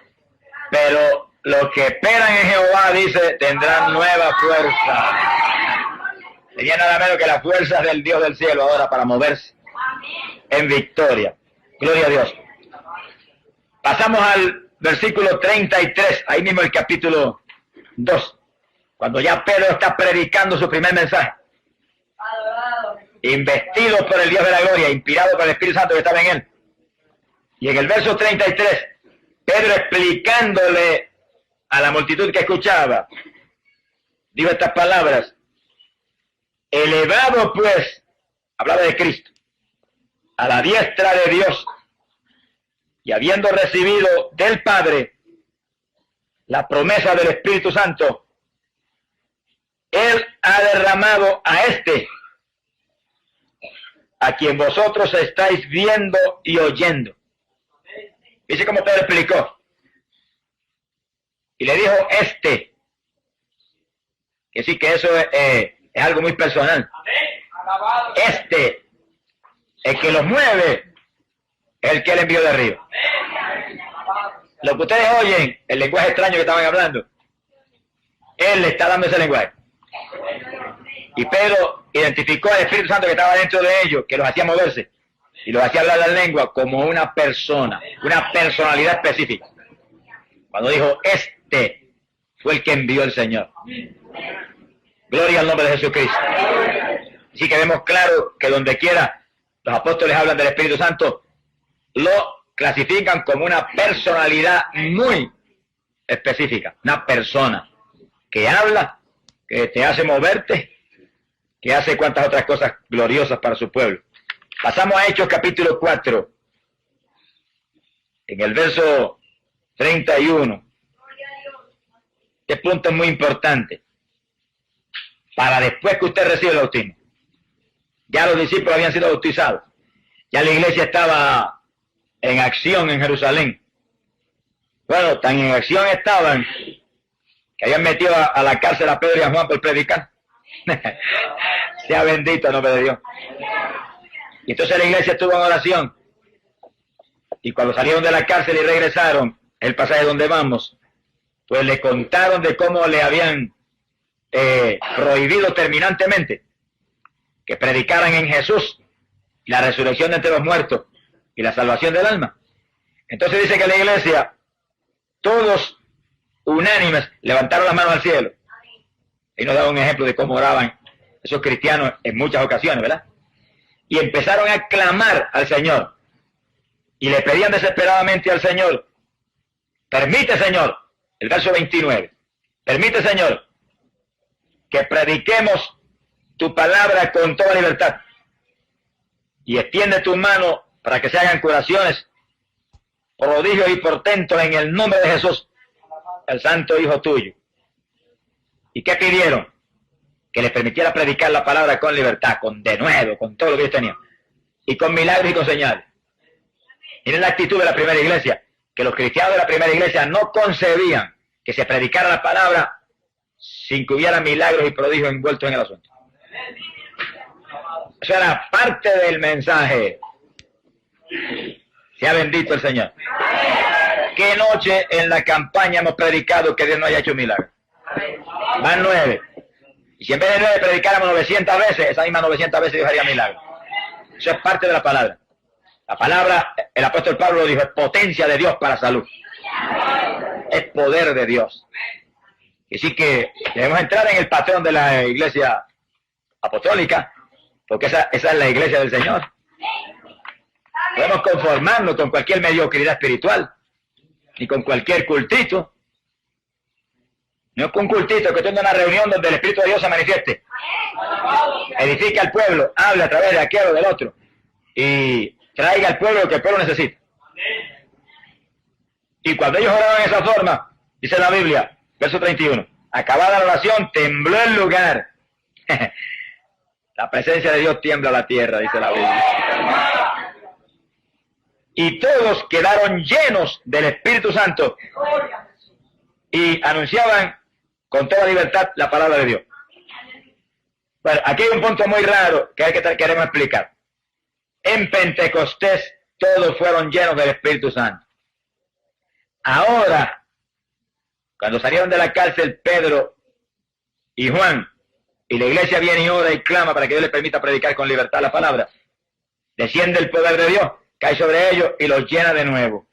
Pero los que esperan en Jehová, dice, tendrán nueva fuerza. Tenía nada menos que las fuerzas del Dios del cielo ahora para moverse en victoria. Gloria a Dios. Pasamos al versículo 33, ahí mismo el capítulo 2, cuando ya Pedro está predicando su primer mensaje. Investido por el Dios de la gloria, inspirado por el Espíritu Santo que estaba en él. Y en el verso 33, Pedro explicándole a la multitud que escuchaba, dijo estas palabras: elevado pues, hablaba de Cristo, a la diestra de Dios, y habiendo recibido del Padre la promesa del Espíritu Santo, Él ha derramado a este, a quien vosotros estáis viendo y oyendo. Dice como Pedro explicó. Y le dijo este, que sí, que eso es algo muy personal. Este, el que los mueve, es el que él envió de arriba. Lo que ustedes oyen, el lenguaje extraño que estaban hablando, él le está dando ese lenguaje. Y Pedro identificó al Espíritu Santo que estaba dentro de ellos, que los hacía moverse, y los hacía hablar la lengua como una persona, una personalidad específica. Cuando dijo, este fue el que envió el Señor. Gloria al nombre de Jesucristo. Así que vemos claro que donde quiera los apóstoles hablan del Espíritu Santo, lo clasifican como una personalidad muy específica, una persona que habla, que te hace moverte, que hace cuantas otras cosas gloriosas para su pueblo. Pasamos a Hechos capítulo 4, en el verso 31. Este punto es muy importante para después que usted recibe el bautismo. Ya los discípulos habían sido bautizados, ya la iglesia estaba en acción en Jerusalén. Bueno, tan en acción estaban que habían metido a la cárcel a Pedro y a Juan por predicar. Sea bendito el nombre de Dios. Y entonces la iglesia estuvo en oración. Y cuando salieron de la cárcel y regresaron, el pasaje donde vamos, pues le contaron de cómo le habían prohibido terminantemente que predicaran en Jesús la resurrección de entre los muertos y la salvación del alma. Entonces dice que la iglesia, todos unánimes, levantaron las manos al cielo. Y nos da un ejemplo de cómo oraban esos cristianos en muchas ocasiones, ¿verdad? Y empezaron a clamar al Señor. Y le pedían desesperadamente al Señor, permite, Señor, el verso 29, permite, Señor, que prediquemos tu palabra con toda libertad. Y extiende tu mano para que se hagan curaciones, prodigios y portentos en el nombre de Jesús, el santo Hijo tuyo. ¿Y qué pidieron? Que les permitiera predicar la palabra con libertad, con denuedo, con todo lo que ellos tenían, y con milagros y con señales. Miren la actitud de la primera iglesia, que los cristianos de la primera iglesia no concebían que se predicara la palabra sin que hubiera milagros y prodigios envueltos en el asunto. Eso era parte del mensaje. Sea bendito el Señor. ¿Qué noche en la campaña hemos predicado que Dios no haya hecho milagros? Van 9. Y si en vez de 9 predicáramos 900 veces, esas mismas 900 veces Dios haría milagros. Eso es parte de la palabra. La palabra, el apóstol Pablo lo dijo, es potencia de Dios para salud. Es poder de Dios. Y sí que debemos entrar en el patrón de la iglesia apostólica, porque esa es la iglesia del Señor. Podemos conformarnos con cualquier mediocridad espiritual, ni con cualquier cultito. No es con un cultito que tenga una reunión donde el Espíritu de Dios se manifieste. Edifique al pueblo, hable a través de aquel o del otro, y traiga al pueblo lo que el pueblo necesita. Y cuando ellos oraban de esa forma, dice la Biblia, verso 31, acabada la oración, tembló el lugar. La presencia de Dios tiembla la tierra, dice la Biblia. Y todos quedaron llenos del Espíritu Santo y anunciaban con toda libertad la palabra de Dios. Bueno, aquí hay un punto muy raro que queremos explicar. En Pentecostés todos fueron llenos del Espíritu Santo. Ahora Cuando salieron de la cárcel Pedro y Juan, y la iglesia viene y ora y clama para que Dios les permita predicar con libertad la palabra, desciende el poder de Dios, cae sobre ellos y los llena de nuevo.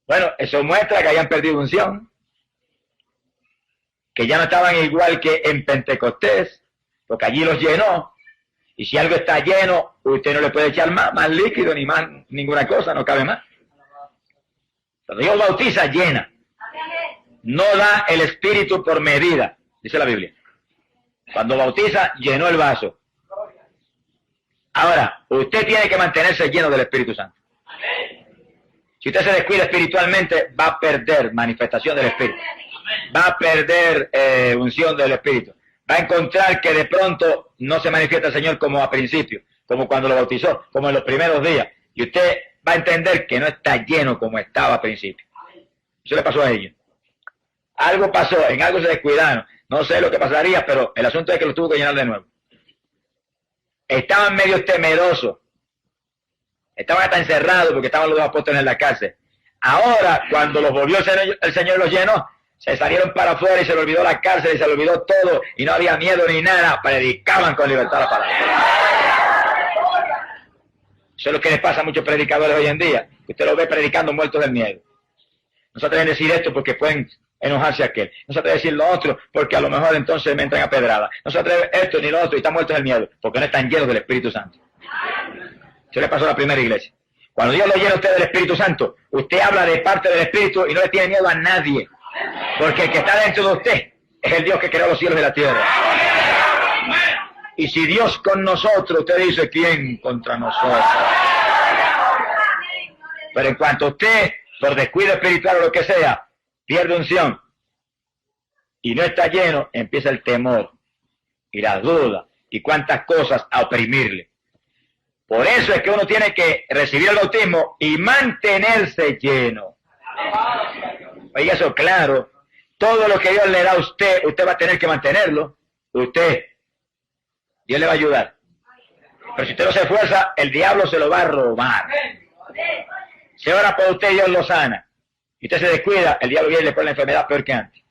Bueno, eso muestra que hayan perdido unción, que ya no estaban igual que en Pentecostés, porque allí los llenó, y si algo está lleno, usted no le puede echar más líquido, ni más ninguna cosa, no cabe más. Cuando Dios bautiza, llena. No da el Espíritu por medida, dice la Biblia. Cuando bautiza, llenó el vaso. Ahora, usted tiene que mantenerse lleno del Espíritu Santo. Si usted se descuida espiritualmente, va a perder manifestación del Espíritu. Va a perder unción del Espíritu. Va a encontrar que de pronto no se manifiesta el Señor como a principio, como cuando lo bautizó, como en los primeros días. Y usted va a entender que no está lleno como estaba a principio. Eso le pasó a ellos. Algo pasó, en algo se descuidaron. No sé lo que pasaría, pero el asunto es que los tuvo que llenar de nuevo. Estaban medio temerosos. Estaban hasta encerrados porque estaban los dos apóstoles en la cárcel. Ahora, cuando los volvió el Señor los llenó, se salieron para afuera y se le olvidó la cárcel y se le olvidó todo y no había miedo ni nada. Predicaban con libertad la palabra. Eso es lo que les pasa a muchos predicadores hoy en día. Usted los ve predicando muertos del miedo. No se atreven a decir esto porque pueden enojarse a aquel. No se atreve a decir lo otro porque a lo mejor entonces me entran a pedrada. No se atreve esto ni lo otro y están muertos del miedo porque no están llenos del Espíritu Santo. Eso le pasó a la primera iglesia. Cuando Dios lo llena a usted del Espíritu Santo, usted habla de parte del Espíritu y no le tiene miedo a nadie. Porque el que está dentro de usted es el Dios que creó los cielos y la tierra. Y si Dios con nosotros, usted dice, ¿quién contra nosotros? Pero en cuanto usted, por descuido espiritual o lo que sea, pierde unción y no está lleno, empieza el temor y la duda y cuántas cosas a oprimirle. Por eso es que uno tiene que recibir el bautismo y mantenerse lleno. Oiga eso claro, todo lo que Dios le da a usted, usted va a tener que mantenerlo. Dios le va a ayudar. Pero si usted no se esfuerza, el diablo se lo va a robar. Si ora por usted, Dios lo sana. Y usted se descuida, el diablo viene y le pone la enfermedad peor que antes.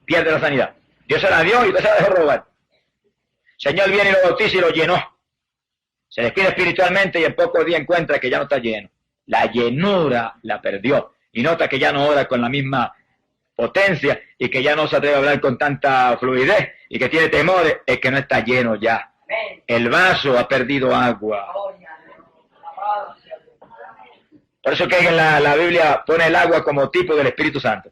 Pierde la sanidad. Dios se la dio y usted se la dejó robar. El Señor viene y lo bautiza y lo llenó. Se descuida espiritualmente y en pocos días encuentra que ya no está lleno. La llenura la perdió. Y nota que ya no ora con la misma potencia y que ya no se atreve a hablar con tanta fluidez y que tiene temores, es que no está lleno ya. El vaso ha perdido agua. Por eso que en la Biblia pone el agua como tipo del Espíritu Santo.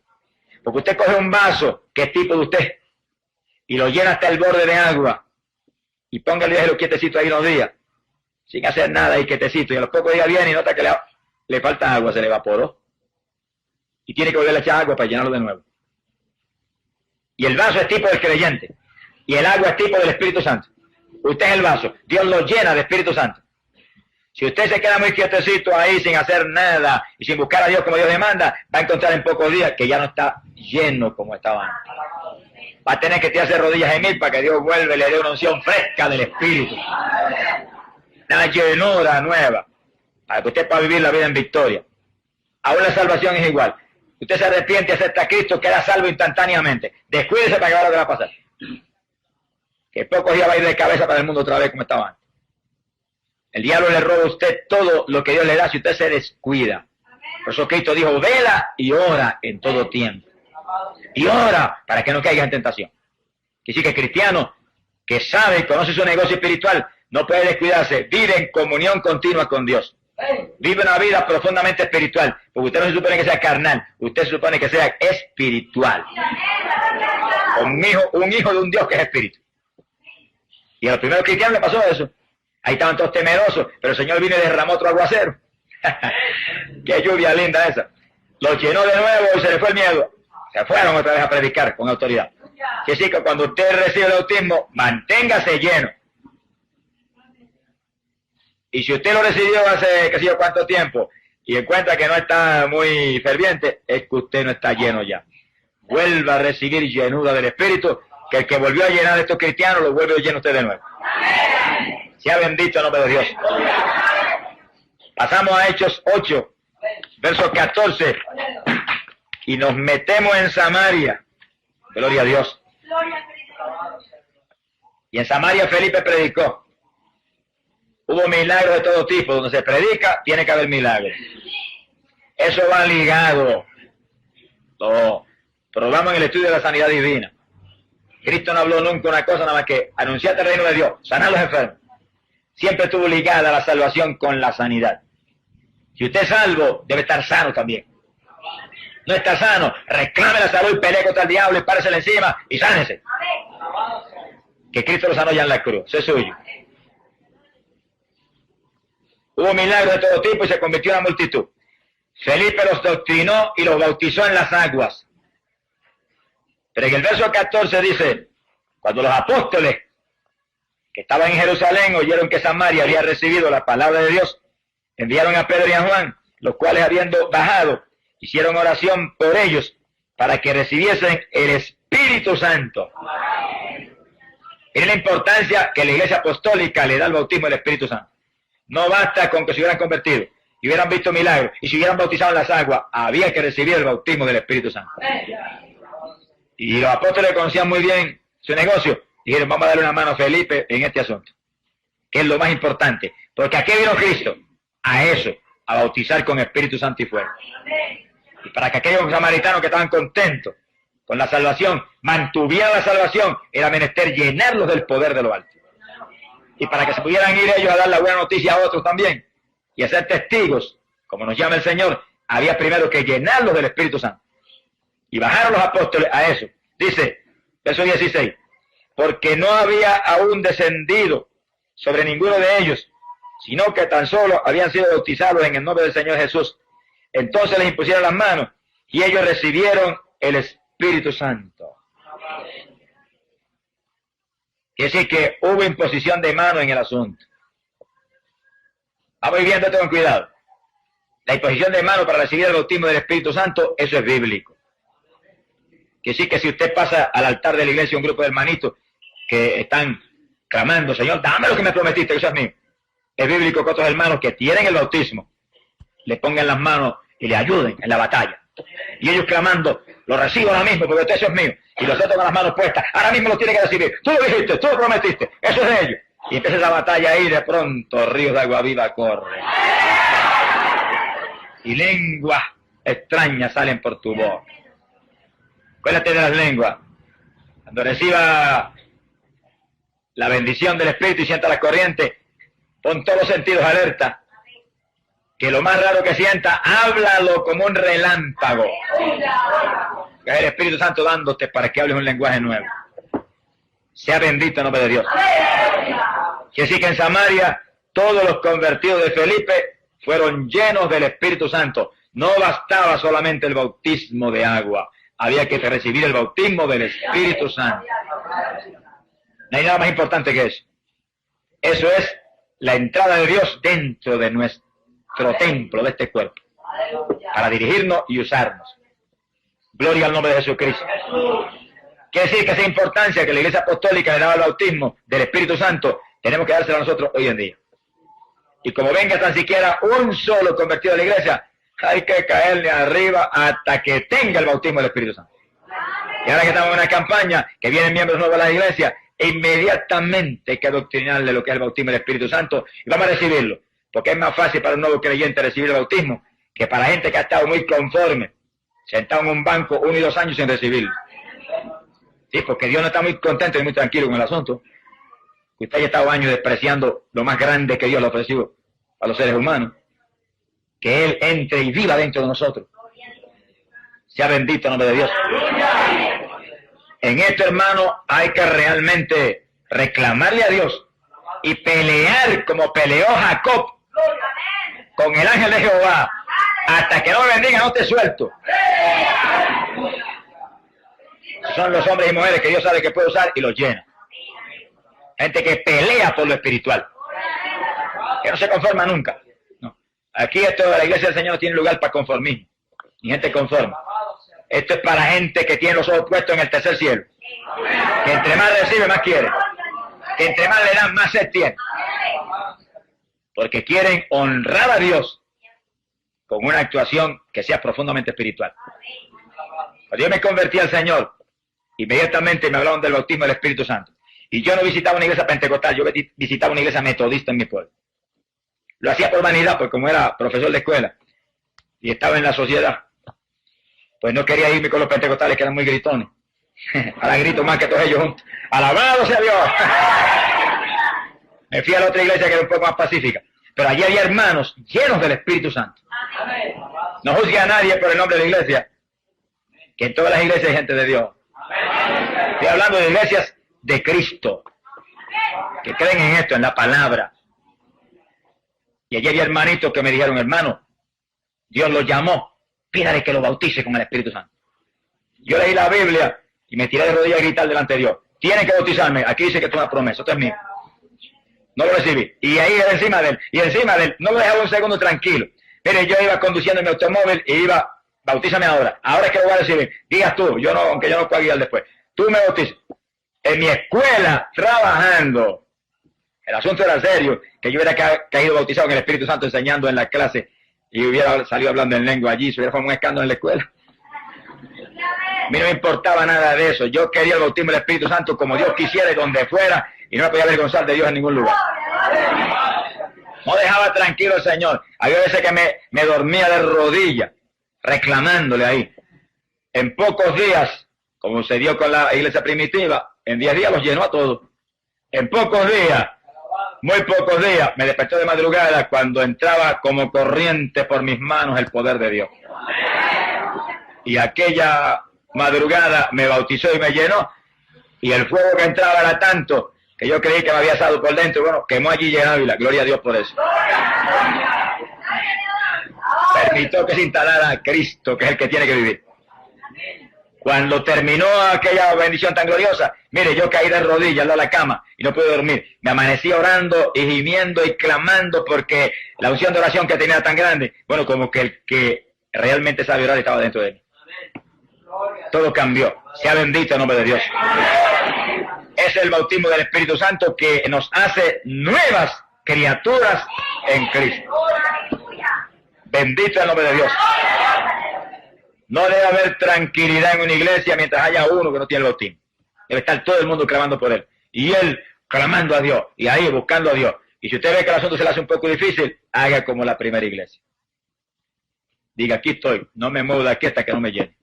Porque usted coge un vaso que es tipo de usted y lo llena hasta el borde de agua y póngale déjelo quietecito ahí unos días sin hacer nada y quietecito y a los pocos días viene y nota que le falta agua, se le evaporó y tiene que volverle a echar agua para llenarlo de nuevo. Y el vaso es tipo del creyente y el agua es tipo del Espíritu Santo. Usted es el vaso, Dios lo llena de Espíritu Santo. Si usted se queda muy quietecito ahí sin hacer nada y sin buscar a Dios como Dios demanda, va a encontrar en pocos días que ya no está lleno como estaba antes. Va a tener que tirarse rodillas en mil para que Dios vuelva y le dé una unción fresca del Espíritu. Una llenura nueva para que usted pueda vivir la vida en victoria. Aún la salvación es igual. Usted se arrepiente y acepta a Cristo, queda salvo instantáneamente. Descuídese para que ahora lo que va a pasar. Que pocos días va a ir de cabeza para el mundo otra vez como estaba antes. El diablo le roba a usted todo lo que Dios le da si usted se descuida. Por eso Cristo dijo, vela y ora en todo tiempo. Y ora para que no caiga en tentación. Que sí que el cristiano que sabe y conoce su negocio espiritual no puede descuidarse, vive en comunión continua con Dios. Vive una vida profundamente espiritual, porque usted no se supone que sea carnal, usted se supone que sea espiritual. Un hijo de un Dios que es espíritu. Y a los primeros cristianos le pasó eso. Ahí estaban todos temerosos, pero el Señor vino y derramó otro aguacero. Qué lluvia linda esa. Los llenó de nuevo y se les fue el miedo. Se fueron otra vez a predicar con autoridad. Que sí, que cuando usted recibe el bautismo, manténgase lleno. Y si usted lo recibió hace qué sé yo cuánto tiempo y encuentra que no está muy ferviente, es que usted no está lleno ya. Vuelva a recibir llenura del Espíritu, que el que volvió a llenar a estos cristianos lo vuelve a llenar usted de nuevo. Sea bendito el nombre de Dios. Pasamos a Hechos 8, verso 14 y nos metemos en Samaria. Gloria a Dios. Y en Samaria Felipe predicó. Hubo milagros de todo tipo. Donde se predica, tiene que haber milagros. Eso va ligado. Lo probamos en el estudio de la sanidad divina. Cristo no habló nunca una cosa nada más que anunciar el reino de Dios, sanar a los enfermos. Siempre estuvo ligada la salvación con la sanidad. Si usted es salvo, debe estar sano también. No está sano, reclame la salud y pelee contra el diablo y páresele encima y sánese. Que Cristo lo sanó ya en la cruz, eso es suyo. Hubo milagros de todo tipo y se convirtió en la multitud. Felipe los doctrinó y los bautizó en las aguas. Pero en el verso 14 dice, cuando los apóstoles que estaban en Jerusalén oyeron que Samaria había recibido la palabra de Dios, enviaron a Pedro y a Juan, los cuales habiendo bajado, hicieron oración por ellos para que recibiesen el Espíritu Santo. Miren la importancia que la Iglesia Apostólica le da al bautismo del Espíritu Santo. No basta con que se hubieran convertido y hubieran visto milagros y se hubieran bautizado en las aguas, había que recibir el bautismo del Espíritu Santo. Y los apóstoles conocían muy bien su negocio. Dijeron, vamos a darle una mano a Felipe en este asunto, que es lo más importante. Porque ¿a qué vino Cristo? A eso, a bautizar con Espíritu Santo y fuego. Y para que aquellos samaritanos que estaban contentos con la salvación, mantuvieran la salvación, era menester llenarlos del poder de lo alto. Y para que se pudieran ir ellos a dar la buena noticia a otros también, y a ser testigos, como nos llama el Señor, había primero que llenarlos del Espíritu Santo. Y bajaron los apóstoles a eso. Dice, verso 16, porque no había aún descendido sobre ninguno de ellos, sino que tan solo habían sido bautizados en el nombre del Señor Jesús. Entonces les impusieron las manos y ellos recibieron el Espíritu Santo. Quiere decir que hubo imposición de mano en el asunto. Vamos viendo esto con cuidado. La imposición de mano para recibir el bautismo del Espíritu Santo, eso es bíblico. Quiere decir que si usted pasa al altar de la iglesia un grupo de hermanitos que están clamando, Señor, dame lo que me prometiste, que eso es mío. Es bíblico que otros hermanos que tienen el bautismo le pongan las manos y le ayuden en la batalla. Y ellos clamando, lo recibo ahora mismo porque eso es mío. Y los otros con las manos puestas, ahora mismo lo tiene que recibir. Tú lo dijiste, tú lo prometiste, eso es de ellos. Y empieza esa batalla ahí, de pronto ríos de agua viva corren. Y lenguas extrañas salen por tu boca. Acuérdate de las lenguas. Cuando reciba la bendición del Espíritu y sienta la corriente, pon todos los sentidos alerta. Que lo más raro que sienta, háblalo como un relámpago. Que es el Espíritu Santo dándote para que hables un lenguaje nuevo. Sea bendito el nombre de Dios. Quiere decir que en Samaria todos los convertidos de Felipe fueron llenos del Espíritu Santo. No bastaba solamente el bautismo de agua. Había que recibir el bautismo del Espíritu Santo. No hay nada más importante que eso. Eso es la entrada de Dios dentro de nuestro templo, de este cuerpo, para dirigirnos y usarnos. Gloria al nombre de Jesucristo. Quiere decir que esa importancia que la Iglesia Apostólica le daba al bautismo del Espíritu Santo, tenemos que dársela a nosotros hoy en día. Y como venga tan siquiera un solo convertido a la Iglesia, hay que caerle arriba hasta que tenga el bautismo del Espíritu Santo. Y ahora que estamos en una campaña, que vienen miembros nuevos de la Iglesia, inmediatamente hay que adoctrinarle lo que es el bautismo del Espíritu Santo y vamos a recibirlo. Porque es más fácil para un nuevo creyente recibir el bautismo que para gente que ha estado muy conforme, sentado en un banco 1 y 2 años sin recibirlo. Sí, porque Dios no está muy contento y muy tranquilo con el asunto. Usted ha estado años despreciando lo más grande que Dios le ofreció a los seres humanos. Que Él entre y viva dentro de nosotros. Sea bendito el nombre de Dios. En esto, hermano, hay que realmente reclamarle a Dios y pelear como peleó Jacob con el ángel de Jehová. Hasta que no me bendiga, no te suelto. Son los hombres y mujeres que Dios sabe que puede usar y los llena. Gente que pelea por lo espiritual. Que no se conforma nunca. No. Aquí esto de la iglesia del Señor no tiene lugar para conformismo. Ni gente conforma. Esto es para gente que tiene los ojos puestos en el tercer cielo. Que entre más recibe, más quiere. Que entre más le dan, más sed tiene. Porque quieren honrar a Dios con una actuación que sea profundamente espiritual. Cuando yo me convertí al Señor, inmediatamente me hablaron del bautismo del Espíritu Santo. Y yo no visitaba una iglesia pentecostal, yo visitaba una iglesia metodista en mi pueblo. Lo hacía por vanidad, porque como era profesor de escuela y estaba en la sociedad, pues no quería irme con los pentecostales que eran muy gritones. Ahora grito más que todos ellos juntos. ¡Alabado sea Dios! Me fui a la otra iglesia que era un poco más pacífica. Pero allí había hermanos llenos del Espíritu Santo. No juzgue a nadie por el nombre de la iglesia, que en todas las iglesias hay gente de Dios. Estoy hablando de iglesias de Cristo, que creen en esto, en la palabra. Y allí había hermanitos que me dijeron, hermano, Dios los llamó, pídale que lo bautice con el Espíritu Santo. Yo leí la Biblia y me tiré de rodillas a gritar delante de Dios. Tienen que bautizarme, aquí dice que esto es una promesa, esto es mío. No lo recibí. Y ahí era encima de él, no lo dejaba un segundo tranquilo. Mire, yo iba conduciendo mi automóvil y iba, bautízame ahora. Ahora es que lo voy a recibir. Digas tú, yo no, aunque yo no pueda guiar después. Tú me bautizas. En mi escuela, trabajando. El asunto era serio, que yo hubiera caído bautizado en el Espíritu Santo enseñando en la clase y hubiera salido hablando en lengua allí, se hubiera formado un escándalo en la escuela. A mí no me importaba nada de eso. Yo quería el bautismo del Espíritu Santo como Dios quisiera y donde fuera, y no me podía avergonzar de Dios en ningún lugar. No dejaba tranquilo al Señor. Había veces que me dormía de rodillas, reclamándole ahí. En pocos días, como se dio con la iglesia primitiva, en 10 días los llenó a todos. En pocos días, muy pocos días, me despertó de madrugada cuando entraba como corriente por mis manos el poder de Dios. Y aquella madrugada me bautizó y me llenó, y el fuego que entraba era tanto que yo creí que me había asado por dentro. Bueno, quemó allí en Ávila, gloria a Dios por eso. Permitió que se instalara a Cristo, que es el que tiene que vivir. Cuando terminó aquella bendición tan gloriosa, mire, yo caí de rodillas al lado de la cama y no pude dormir. Me amanecí orando y gimiendo y clamando porque la unción de oración que tenía tan grande, bueno, como que el que realmente sabe orar estaba dentro de mí. Todo cambió. Sea bendito el nombre de Dios. Es el bautismo del Espíritu Santo que nos hace nuevas criaturas en Cristo. Bendito el nombre de Dios. No debe haber tranquilidad en una iglesia mientras haya uno que no tiene el bautismo. Debe estar todo el mundo clamando por él. Y él clamando a Dios. Y ahí buscando a Dios. Y si usted ve que el asunto se le hace un poco difícil, haga como la primera iglesia. Diga, aquí estoy. No me muevo de aquí hasta que no me llene.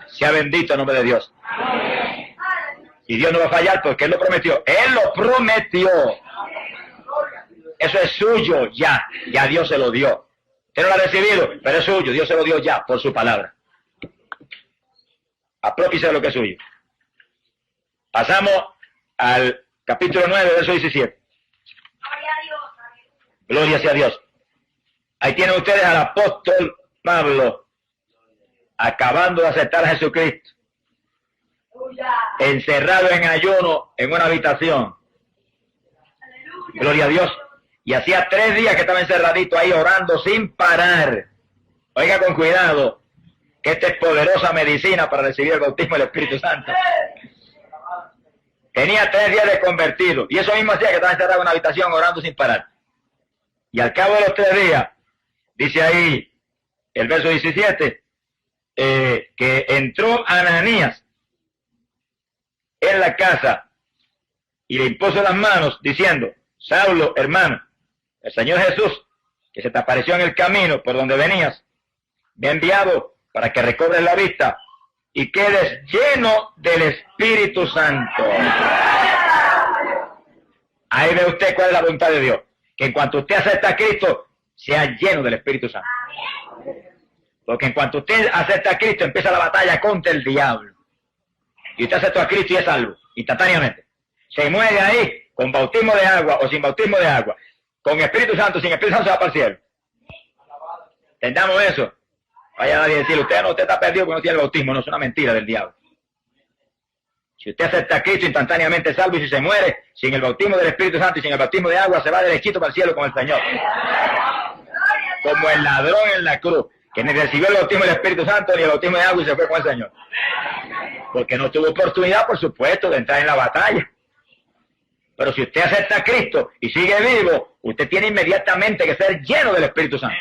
Sea bendito el nombre de Dios. Y Dios no va a fallar porque Él lo prometió. Él lo prometió. Eso es suyo ya. Ya Dios se lo dio. Usted no lo ha recibido, pero es suyo. Dios se lo dio ya por su palabra. Apropiese de lo que es suyo. Pasamos al capítulo 9, verso 17. Gloria sea a Dios. Ahí tienen ustedes al apóstol Pablo acabando de aceptar a Jesucristo, encerrado en ayuno en una habitación. Gloria a Dios. Y hacía 3 días que estaba encerradito ahí orando sin parar. Oiga con cuidado, que esta es poderosa medicina para recibir el bautismo del Espíritu Santo. Tenía 3 días de convertido. Y eso mismo hacía que estaba encerrado en una habitación orando sin parar. Y al cabo de los 3 días, dice ahí el verso 17, que entró Ananías en la casa y le impuso las manos diciendo, Saulo, hermano, el Señor Jesús, que se te apareció en el camino por donde venías, me ha enviado para que recobres la vista y quedes lleno del Espíritu Santo. Ahí ve usted cuál es la voluntad de Dios, que en cuanto usted acepta a Cristo, sea lleno del Espíritu Santo. Porque en cuanto usted acepta a Cristo, empieza la batalla contra el diablo. Y usted acepta a Cristo y es salvo, instantáneamente. Se muere ahí con bautismo de agua o sin bautismo de agua. Con Espíritu Santo, sin Espíritu Santo se va para el cielo. ¿Entendamos eso? Vaya a nadie a decirle, usted está perdido porque no tiene el bautismo. No, es una mentira del diablo. Si usted acepta a Cristo, instantáneamente es salvo, y si se muere sin el bautismo del Espíritu Santo y sin el bautismo de agua, se va derechito para el cielo con el Señor. Como el ladrón en la cruz, que ni recibió el bautismo del Espíritu Santo ni el bautismo de agua y se fue con el Señor. Porque no tuvo oportunidad, por supuesto, de entrar en la batalla. Pero si usted acepta a Cristo y sigue vivo, usted tiene inmediatamente que ser lleno del Espíritu Santo.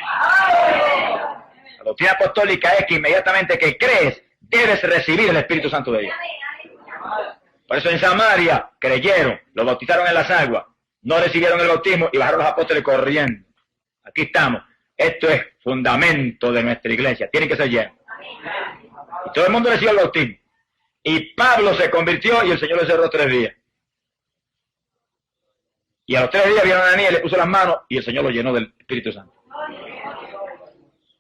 La doctrina apostólica es que inmediatamente que crees, debes recibir el Espíritu Santo de Dios. Por eso en Samaria creyeron, los bautizaron en las aguas, no recibieron el bautismo y bajaron los apóstoles corriendo. Aquí estamos. Esto es fundamento de nuestra iglesia. Tiene que ser lleno. Y todo el mundo recibió el bautismo. Y Pablo se convirtió y el Señor le cerró 3 días. Y a los 3 días vieron a Ananías, le puso las manos y el Señor lo llenó del Espíritu Santo.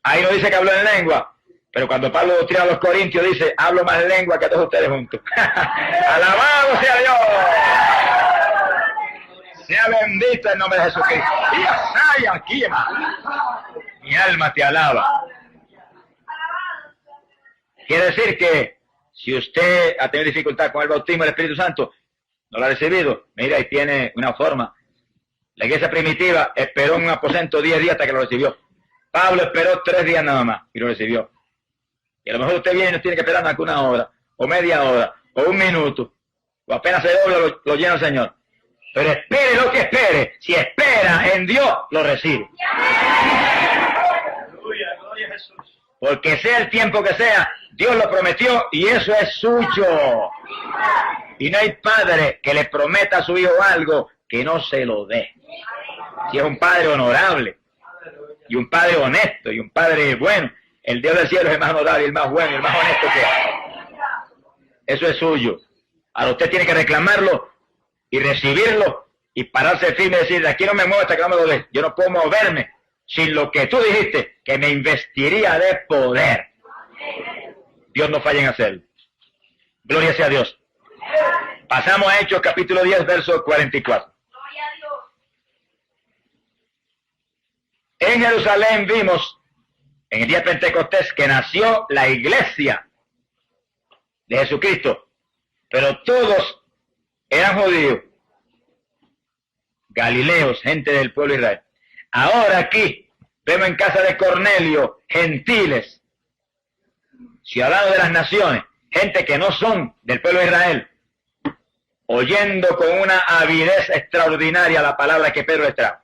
Ahí no dice que habló en lengua, pero cuando Pablo doctrina a los corintios dice, hablo más lengua que a todos ustedes juntos. ¡Alabado sea Dios! Sea bendito el nombre de Jesucristo. Y aquí, hermano. Mi alma te alaba. Quiere decir que si usted ha tenido dificultad con el bautismo del Espíritu Santo, no lo ha recibido, mira, ahí tiene una forma. La iglesia primitiva esperó en un aposento 10 días hasta que lo recibió. Pablo esperó 3 días nada más y lo recibió. Y a lo mejor usted viene y no tiene que esperar más que 1 hora, o media hora, o 1 minuto, o apenas se dobla, lo llena el Señor. Pero espere lo que espere, si espera en Dios, lo recibe. Porque sea el tiempo que sea, Dios lo prometió y eso es suyo. Y no hay padre que le prometa a su hijo algo que no se lo dé. Si es un padre honorable, y un padre honesto, y un padre bueno, el Dios del cielo es el más honorable, el más bueno, y el más honesto que hay. Eso es suyo. Ahora usted tiene que reclamarlo y recibirlo y pararse firme y decir, de aquí no me muevo hasta que no me lo dé. Yo no puedo moverme sin lo que tú dijiste, que me investiría de poder. Dios no falla en hacerlo. Gloria sea a Dios. Pasamos a Hechos capítulo 10, verso 44. En Jerusalén vimos, en el día de Pentecostés, que nació la iglesia de Jesucristo, pero todos eran judíos, galileos, gente del pueblo de Israel. Ahora aquí vemos en casa de Cornelio gentiles, ciudadanos de las naciones, gente que no son del pueblo de Israel, oyendo con una avidez extraordinaria la palabra que Pedro les trajo.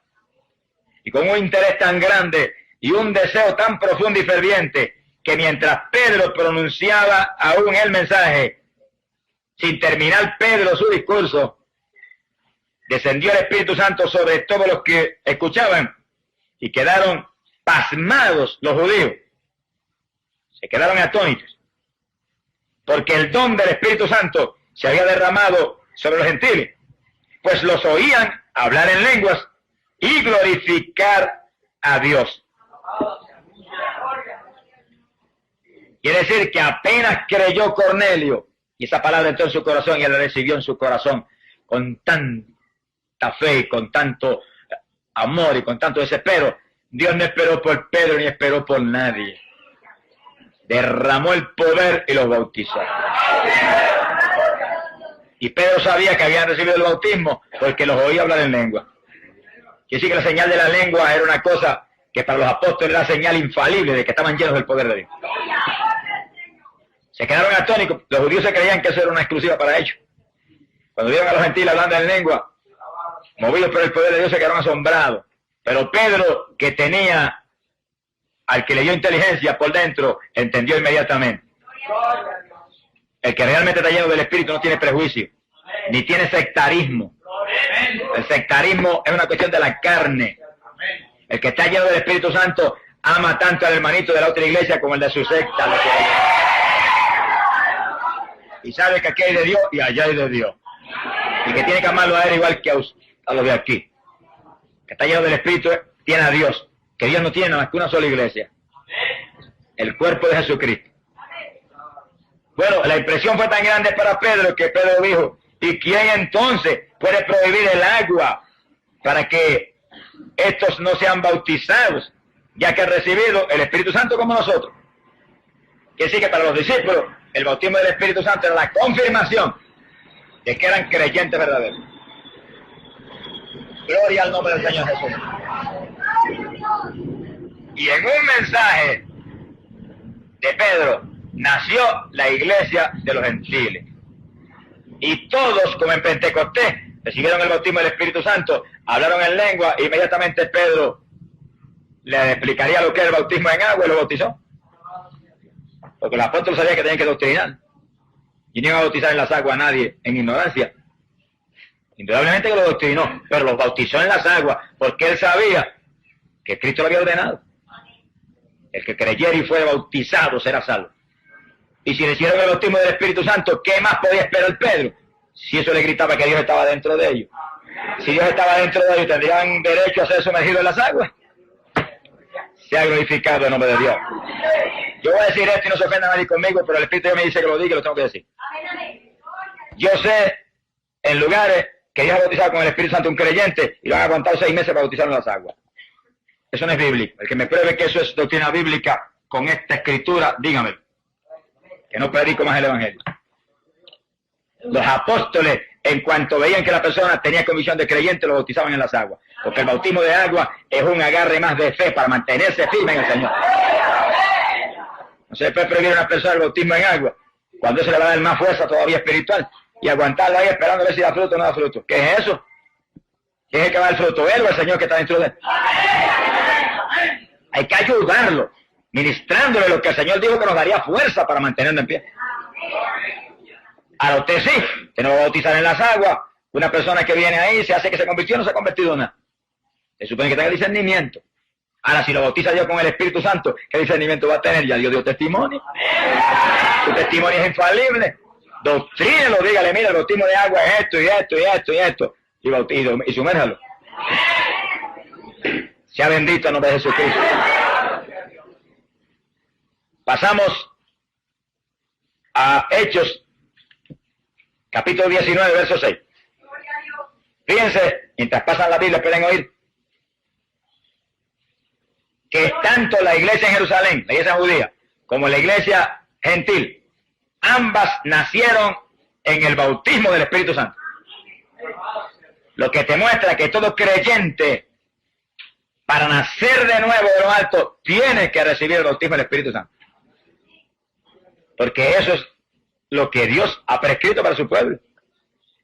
Y con un interés tan grande y un deseo tan profundo y ferviente que mientras Pedro pronunciaba aún el mensaje, sin terminar Pedro su discurso, descendió el Espíritu Santo sobre todos los que escuchaban y quedaron pasmados los judíos. Se quedaron atónitos, porque el don del Espíritu Santo se había derramado sobre los gentiles, pues los oían hablar en lenguas y glorificar a Dios. Quiere decir que apenas creyó Cornelio, y esa palabra entró en su corazón y él la recibió en su corazón con tanta fe, con tanto amor y con tanto desespero. Dios no esperó por Pedro ni esperó por nadie. Derramó el poder y los bautizó. Y Pedro sabía que habían recibido el bautismo porque los oía hablar en lengua. Quiere decir que la señal de la lengua era una cosa que para los apóstoles era señal infalible de que estaban llenos del poder de Dios. Se quedaron atónitos. Los judíos se creían que eso era una exclusiva para ellos. Cuando vieron a los gentiles hablando en lengua, movidos por el poder de Dios, se quedaron asombrados. Pero Pedro, que tenía al que le dio inteligencia por dentro, entendió inmediatamente. El que realmente está lleno del Espíritu no tiene prejuicio, ni tiene sectarismo. El sectarismo es una cuestión de la carne. El que está lleno del Espíritu Santo ama tanto al hermanito de la otra iglesia como el de su secta. Y sabe que aquí hay de Dios y allá hay de Dios. Y que tiene que amarlo a él igual que a los de aquí. Que está lleno del Espíritu tiene a Dios. Que Dios no tiene más que una sola iglesia. El cuerpo de Jesucristo. Bueno, la impresión fue tan grande para Pedro que Pedro dijo, ¿y quién entonces puede prohibir el agua para que estos no sean bautizados, ya que han recibido el Espíritu Santo como nosotros? Quiere decir que para los discípulos el bautismo del Espíritu Santo era la confirmación de que eran creyentes verdaderos. Gloria al nombre del Señor Jesús. Y en un mensaje de Pedro nació la iglesia de los gentiles. Y todos, como en Pentecostés, recibieron el bautismo del Espíritu Santo, hablaron en lengua, e inmediatamente Pedro le explicaría lo que es el bautismo en agua y lo bautizó. Porque los apóstoles sabían que tenían que doctrinar. Y no iban a bautizar en las aguas a nadie en ignorancia. Indudablemente que lo doctrinó, pero los bautizó en las aguas porque él sabía que Cristo lo había ordenado. El que creyera y fuera bautizado será salvo. Y si le hicieron el bautismo del Espíritu Santo, ¿qué más podía esperar Pedro? Si eso le gritaba que Dios estaba dentro de ellos. Si Dios estaba dentro de ellos, ¿tendrían derecho a ser sumergidos en las aguas? Se ha glorificado el nombre de Dios. Yo voy a decir esto y no se ofenda a nadie conmigo, pero el Espíritu me dice que lo diga y lo tengo que decir. Yo sé en lugares que Dios ha bautizado con el Espíritu Santo un creyente y lo han aguantado 6 meses para bautizar en las aguas. Eso no es bíblico. El que me pruebe que eso es doctrina bíblica con esta escritura, dígamelo. Que no predico más el Evangelio. Los apóstoles, en cuanto veían que la persona tenía convicción de creyente, lo bautizaban en las aguas. Porque el bautismo de agua es un agarre más de fe para mantenerse firme en el Señor. No se puede prohibir a una persona el bautismo en agua, cuando se le va a dar más fuerza todavía espiritual, y aguantarlo ahí esperando a ver si da fruto o no da fruto. ¿Qué es eso? ¿Quién es el que va a dar fruto? ¿Él o el Señor que está dentro de él? Hay que ayudarlo, ministrándole lo que el Señor dijo que nos daría fuerza para mantenerlo en pie. Ahora usted sí, que no va a bautizar en las aguas. Una persona que viene ahí se hace que se convirtió, no se ha convertido en nada. Se supone que tenga discernimiento. Ahora, si lo bautiza Dios con el Espíritu Santo, ¿qué discernimiento va a tener? Ya Dios dio testimonio. Su testimonio es infalible. Doctrínelo, dígale, mira, el bautismo de agua es esto, y esto, y esto, y esto. Y sumérjalo. Sea bendito el nombre de Jesucristo. Pasamos a Hechos, capítulo 19, verso 6. Fíjense, mientras pasan la Biblia, pueden oír que tanto la iglesia en Jerusalén, la iglesia judía, como la iglesia gentil, ambas nacieron en el bautismo del Espíritu Santo. Lo que te muestra que todo creyente, para nacer de nuevo de lo alto, tiene que recibir el bautismo del Espíritu Santo. Porque eso es lo que Dios ha prescrito para su pueblo.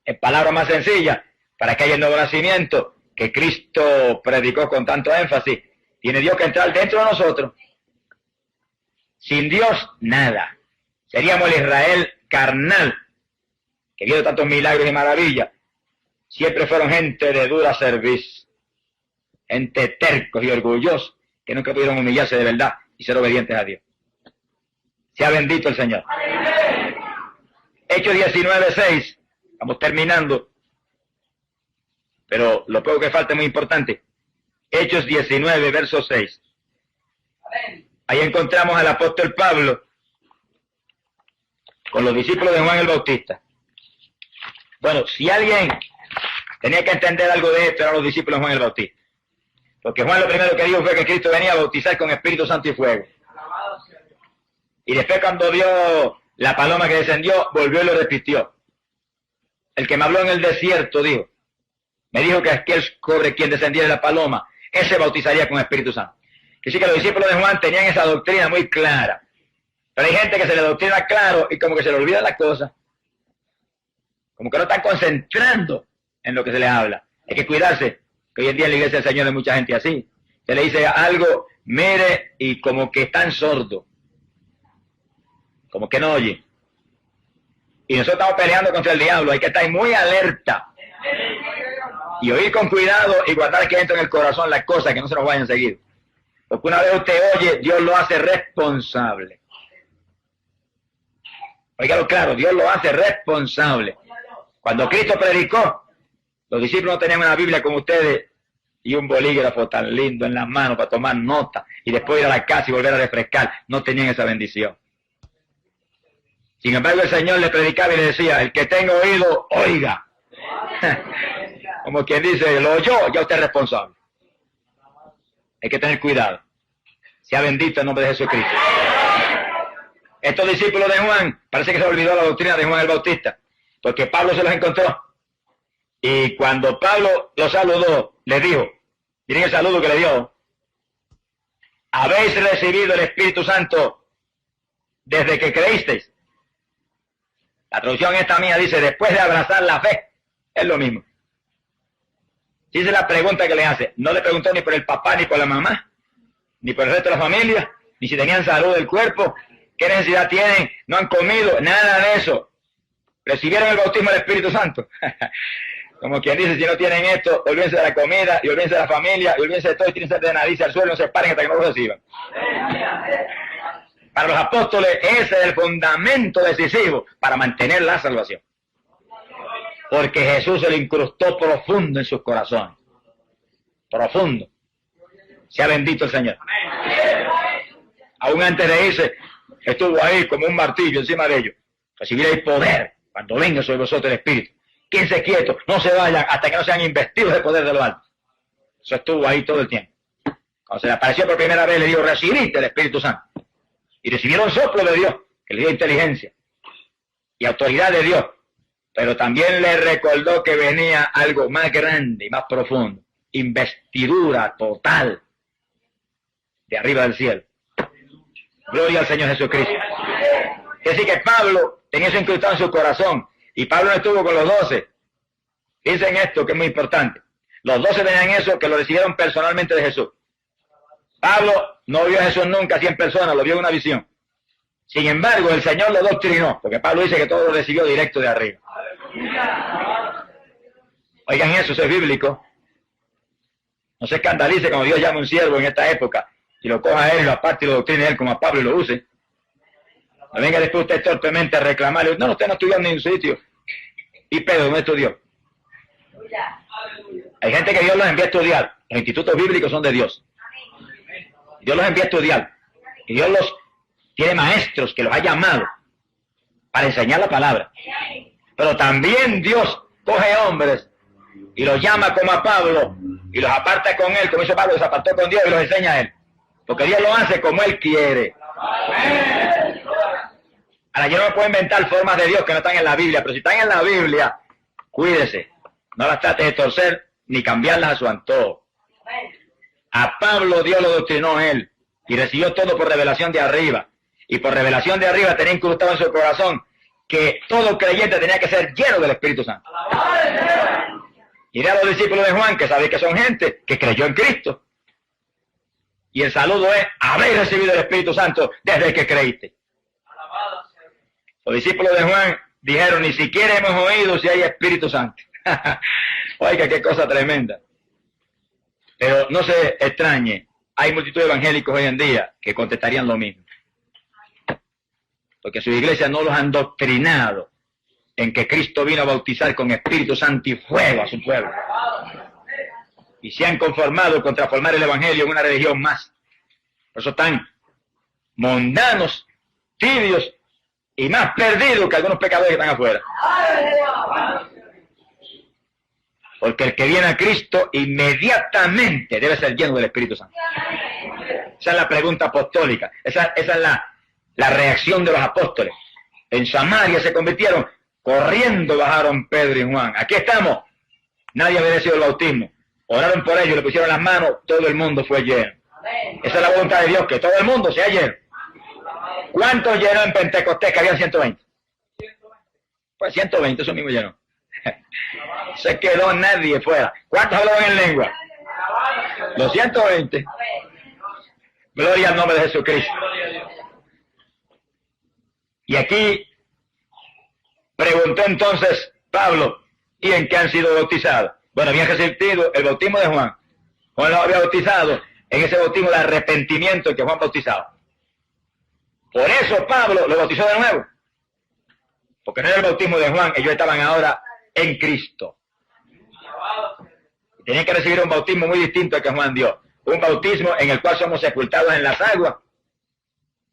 En palabras más sencillas, para que haya el nuevo nacimiento que Cristo predicó con tanto énfasis, tiene Dios que entrar dentro de nosotros. Sin Dios, nada. Seríamos el Israel carnal, que vio tantos milagros y maravillas. Siempre fueron gente de dura cerviz, gente tercos y orgullosos, que nunca pudieron humillarse de verdad y ser obedientes a Dios. Sea bendito el Señor. Hechos 19:6, estamos terminando, pero lo poco que falta es muy importante. Hechos 19, verso 6. Ahí encontramos al apóstol Pablo con los discípulos de Juan el Bautista. Bueno, si alguien tenía que entender algo de esto, eran los discípulos de Juan el Bautista. Porque Juan lo primero que dijo fue que Cristo venía a bautizar con Espíritu Santo y fuego. Y después cuando vio la paloma que descendió, volvió y lo repitió. El que me habló en el desierto, dijo, me dijo que aquel sobre quien descendiera la paloma, ese bautizaría con Espíritu Santo. Que sí que los discípulos de Juan tenían esa doctrina muy clara. Pero hay gente que se le doctrina claro y como que se le olvida las cosas. Como que no están concentrando en lo que se les habla. Hay que cuidarse, que hoy en día en la iglesia del Señor hay mucha gente así. Se le dice algo, mire, y como que están sordos. Como que no oye. Y nosotros estamos peleando contra el diablo, hay que estar muy alerta. Y oír con cuidado y guardar aquí dentro en el corazón las cosas que no se nos vayan a seguir. Porque una vez usted oye, Dios lo hace responsable. Óigalo claro, Dios lo hace responsable. Cuando Cristo predicó, los discípulos no tenían una Biblia como ustedes y un bolígrafo tan lindo en las manos para tomar nota y después ir a la casa y volver a refrescar. No tenían esa bendición. Sin embargo, el Señor le predicaba y le decía, el que tenga oído, oiga. Como quien dice, lo oyó, ya usted es responsable. Hay que tener cuidado. Sea bendito el nombre de Jesucristo. Estos discípulos de Juan, parece que se olvidó la doctrina de Juan el Bautista, porque Pablo se los encontró. Y cuando Pablo los saludó, les dijo, miren el saludo que le dio, habéis recibido el Espíritu Santo desde que creísteis. La traducción esta mía dice, después de abrazar la fe, es lo mismo. Esa es la pregunta que le hace. No le preguntó ni por el papá, ni por la mamá, ni por el resto de la familia, ni si tenían salud del cuerpo. ¿Qué ¿Qué necesidad tienen? No han comido, nada de eso. Recibieron el bautismo del Espíritu Santo. Como quien dice, si no tienen esto, olvídense de la comida, y olvídense de la familia, y olvídense de todo, y tírense de nariz al suelo, no se paren hasta que no lo reciban. Para los apóstoles, ese es el fundamento decisivo para mantener la salvación. Porque Jesús se lo incrustó profundo en sus corazones. Profundo. Sea bendito el Señor. Aún antes de irse, estuvo ahí como un martillo encima de ellos. Recibiréis poder cuando venga sobre vosotros el Espíritu. Quédense quietos, no se vayan hasta que no sean investidos de poder de lo alto. Eso estuvo ahí todo el tiempo. Cuando se le apareció por primera vez, le dijo, recibiste el Espíritu Santo. Y recibieron soplo de Dios, que le dio inteligencia y autoridad de Dios. Pero también le recordó que venía algo más grande y más profundo. Investidura total de arriba del cielo. Gloria al Señor Jesucristo. Es decir que Pablo tenía eso incrustado en su corazón. Y Pablo no estuvo con los 12. Dicen esto que es muy importante. Los 12 tenían eso, que lo recibieron personalmente de Jesús. Pablo no vio a Jesús nunca así en persona, lo vio en una visión. Sin embargo, el Señor lo doctrinó, porque Pablo dice que todo lo recibió directo de arriba. Oigan eso es bíblico. No se escandalice cuando Dios llama a un siervo en esta época y lo coja a él y lo aparte y lo doctrine a él como a Pablo y lo use. No venga después usted torpemente a reclamarle, no, usted no estudió en ningún sitio. Y Pedro no estudió. Hay gente que Dios los envía a estudiar. Los institutos bíblicos son de Dios. Dios los envía a estudiar. Y Dios los tiene maestros que los ha llamado para enseñar la palabra. Pero también Dios coge hombres y los llama como a Pablo y los aparta con él, como hizo Pablo, los apartó con Dios y los enseña a él. Porque Dios lo hace como él quiere. Ahora yo no me puedo inventar formas de Dios que no están en la Biblia, pero si están en la Biblia, cuídese. No las trate de torcer ni cambiarlas a su antojo. A Pablo Dios lo doctrinó él y recibió todo por revelación de arriba. Y por revelación de arriba tenía incrustado en su corazón que todo creyente tenía que ser lleno del Espíritu Santo. Y a los discípulos de Juan, que sabéis que son gente que creyó en Cristo. Y el saludo es, habéis recibido el Espíritu Santo desde que creíste. Los discípulos de Juan dijeron, ni siquiera hemos oído si hay Espíritu Santo. Oiga, qué cosa tremenda. Pero no se extrañe, hay multitud de evangélicos hoy en día que contestarían lo mismo. Porque sus iglesias no los han doctrinado en que Cristo vino a bautizar con Espíritu Santo y fuego a su pueblo. Y se han conformado con transformar el evangelio en una religión más. Por eso están mundanos, tibios y más perdidos que algunos pecadores que están afuera. Porque el que viene a Cristo inmediatamente debe ser lleno del Espíritu Santo. Esa es la pregunta apostólica. Esa es la reacción de los apóstoles. En Samaria se convirtieron, corriendo bajaron Pedro y Juan. Aquí estamos. Nadie había recibido el bautismo. Oraron por ellos, le pusieron las manos, todo el mundo fue lleno. Esa es la voluntad de Dios, que todo el mundo sea lleno. ¿Cuántos llenó en Pentecostés? Que habían 120. Pues 120, eso mismo llenó. Se quedó nadie fuera. ¿Cuántos hablaban en lengua? Los 120. Gloria al nombre de Jesucristo. Y aquí preguntó entonces Pablo, ¿y en qué han sido bautizados? Bueno, habían recibido el bautismo de Juan. Juan los había bautizado en ese bautismo de arrepentimiento que Juan bautizaba. Por eso Pablo lo bautizó de nuevo. Porque no era el bautismo de Juan, ellos estaban ahora en Cristo. Tenían que recibir un bautismo muy distinto al que Juan dio. Un bautismo en el cual somos sepultados en las aguas,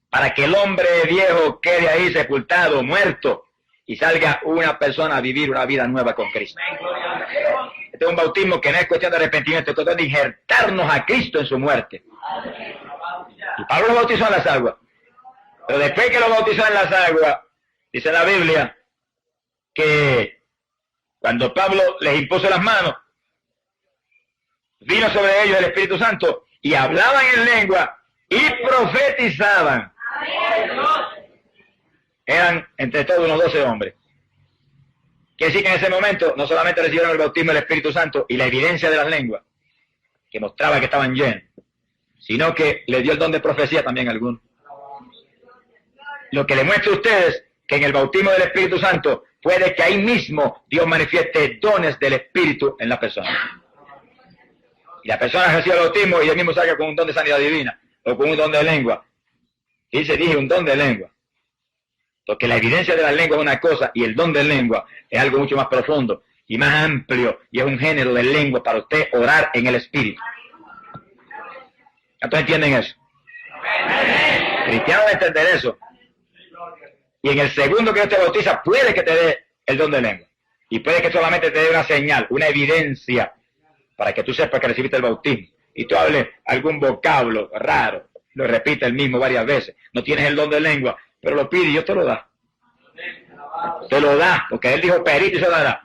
para que el hombre viejo quede ahí sepultado, muerto, y salga una persona a vivir una vida nueva con Cristo. Este es un bautismo que no es cuestión de arrepentimiento, es cuestión de injertarnos a Cristo en su muerte. Y Pablo lo bautizó en las aguas. Pero después que lo bautizó en las aguas, dice la Biblia, que cuando Pablo les impuso las manos, vino sobre ellos el Espíritu Santo y hablaban en lengua y profetizaban. Eran entre todos unos 12 hombres. Quiere decir que en ese momento no solamente recibieron el bautismo del Espíritu Santo y la evidencia de las lenguas, que mostraba que estaban llenos, sino que les dio el don de profecía también a algunos. lo que le muestra a ustedes que en el bautismo del Espíritu Santo puede que ahí mismo Dios manifieste dones del Espíritu en la persona. Y la persona recibe el bautismo y él mismo salga con un don de sanidad divina o con un don de lengua. Y se dije un don de lengua. Porque la evidencia de la lengua es una cosa y el don de lengua es algo mucho más profundo y más amplio y es un género de lengua para usted orar en el Espíritu. ¿Ustedes entienden eso? Cristiano debe entender eso. Y en el segundo que Dios te bautiza puede que te dé el don de lengua. Y puede que solamente te dé una señal, una evidencia para que tú sepas que recibiste el bautismo. Y tú hables algún vocablo raro, lo repite el mismo varias veces. No tienes el don de lengua, pero lo pide y Dios te lo da. Te lo da, porque Él dijo perito y se lo dará.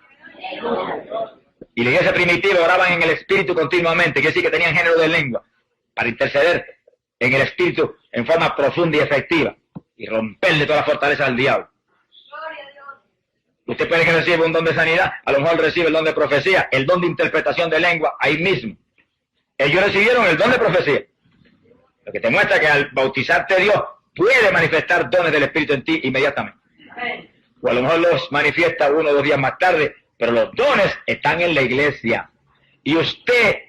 Y la iglesia primitiva oraban en el Espíritu continuamente, quiere decir que tenían género de lengua para interceder en el Espíritu en forma profunda y efectiva y romperle toda la fortaleza al diablo. Usted puede que reciba un don de sanidad, a lo mejor recibe el don de profecía, el don de interpretación de lengua, ahí mismo. Ellos recibieron el don de profecía. Lo que te muestra que al bautizarte Dios puede manifestar dones del Espíritu en ti inmediatamente. O a lo mejor los manifiesta 1 o 2 días más tarde, pero los dones están en la iglesia. Y usted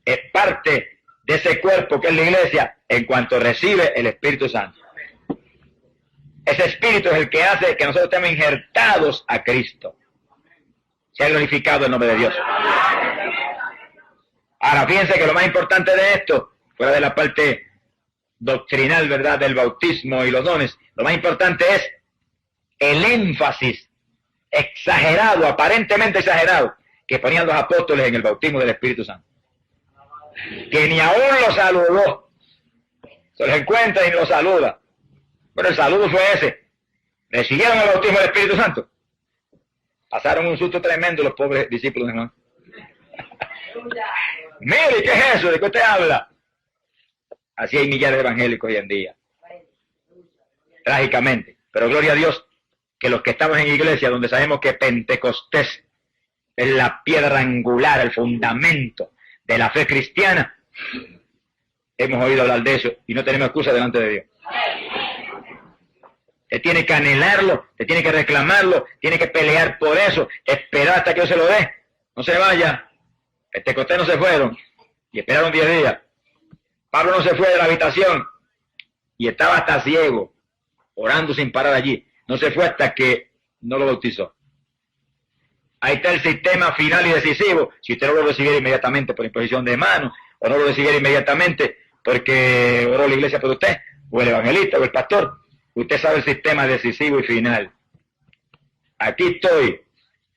es parte de ese cuerpo que es la iglesia en cuanto recibe el Espíritu Santo. Ese Espíritu es el que hace que nosotros estemos injertados a Cristo. Se ha glorificado el nombre de Dios. Ahora, fíjense que lo más importante de esto, fuera de la parte doctrinal, ¿verdad?, del bautismo y los dones, lo más importante es el énfasis exagerado, aparentemente exagerado, que ponían los apóstoles en el bautismo del Espíritu Santo. Que ni aún los saludó. Se los encuentra y los saluda. Bueno, el saludo fue ese. Recibieron el bautismo del Espíritu Santo. Pasaron un susto tremendo los pobres discípulos, hermano. Mire, ¿qué es eso? ¿De qué usted habla? Así hay millares de evangélicos hoy en día. Trágicamente. Pero gloria a Dios que los que estamos en iglesia, donde sabemos que Pentecostés es la piedra angular, el fundamento de la fe cristiana, hemos oído hablar de eso y no tenemos excusa delante de Dios. Usted tiene que anhelarlo, usted tiene que reclamarlo, tiene que pelear por eso, esperar hasta que Dios se lo dé. No se vaya. Pentecostés no se fueron y esperaron 10 días. Pablo no se fue de la habitación y estaba hasta ciego, orando sin parar allí. No se fue hasta que no lo bautizó. Ahí está el sistema final y decisivo. Si usted no lo recibiera inmediatamente por imposición de manos, o no lo recibiera inmediatamente porque oró la iglesia por usted, o el evangelista, o el pastor, usted sabe el sistema decisivo y final. Aquí estoy.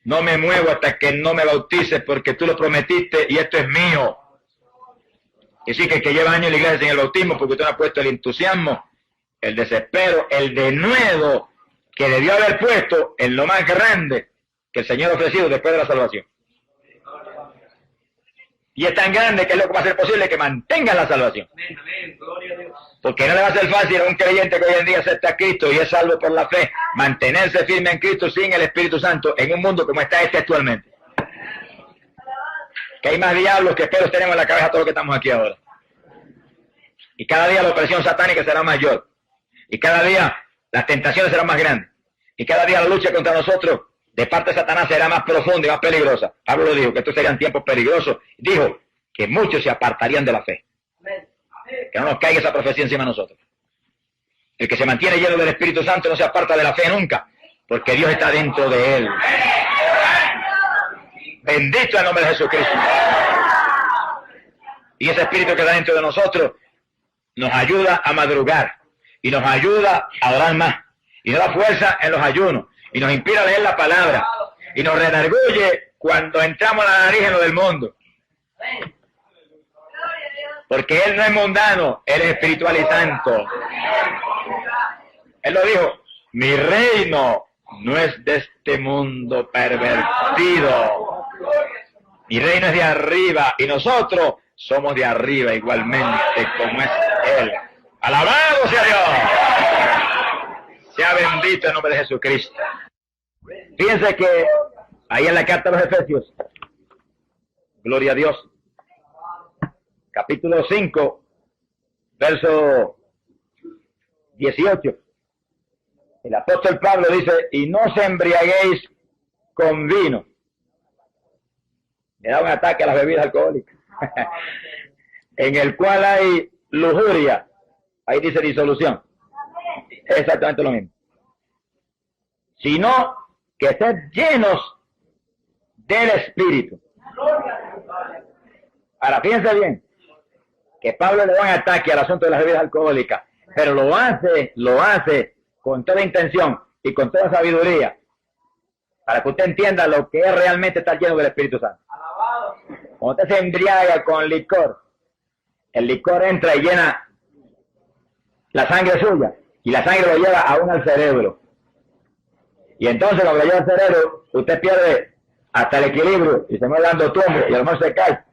No me muevo hasta que no me bautices porque tú lo prometiste y esto es mío. Y sí que el que lleva años en la iglesia sin el bautismo porque usted no ha puesto el entusiasmo, el desespero, el denuedo que debió haber puesto en lo más grande que el Señor ha ofrecido después de la salvación. Y es tan grande que es lo que va a ser posible que mantenga la salvación. Porque no le va a ser fácil a un creyente que hoy en día acepta a Cristo y es salvo por la fe, mantenerse firme en Cristo sin el Espíritu Santo en un mundo como está este actualmente. Que hay más diablos que pelos tenemos en la cabeza todos los que estamos aquí ahora. Y cada día la opresión satánica será mayor. Y cada día las tentaciones serán más grandes. Y cada día la lucha contra nosotros de parte de Satanás será más profunda y más peligrosa. Pablo lo dijo, que estos serían tiempos peligrosos. Dijo que muchos se apartarían de la fe. Que no nos caiga esa profecía encima de nosotros. El que se mantiene lleno del Espíritu Santo no se aparta de la fe nunca, porque Dios está dentro de él. Bendito el nombre de Jesucristo. Y ese Espíritu que está dentro de nosotros nos ayuda a madrugar y nos ayuda a orar más y nos da fuerza en los ayunos y nos inspira a leer la palabra y nos redarguye cuando entramos a la nariz en lo del mundo. Porque Él no es mundano, Él es espiritual y santo. Él lo dijo, mi reino no es de este mundo pervertido. Mi reino es de arriba y nosotros somos de arriba igualmente como es Él. ¡Alabado sea Dios! Sea bendito el nombre de Jesucristo. Fíjense que ahí en la carta a los Efesios, gloria a Dios, capítulo 5, verso 18, El apóstol Pablo dice, y no os embriaguéis con vino. Le da un ataque a las bebidas alcohólicas. En el cual hay lujuria. Ahí dice disolución. Es exactamente lo mismo. Sino que estén llenos del Espíritu. Ahora, fíjense bien, que Pablo le da un ataque al asunto de las bebidas alcohólicas, pero lo hace con toda intención y con toda sabiduría, para que usted entienda lo que es realmente estar lleno del Espíritu Santo. Cuando usted se embriaga con licor, el licor entra y llena la sangre suya, y la sangre lo lleva aún al cerebro. Y entonces cuando lo lleva al cerebro, usted pierde hasta el equilibrio, y se va dando tumbo, y a lo mejor se cae.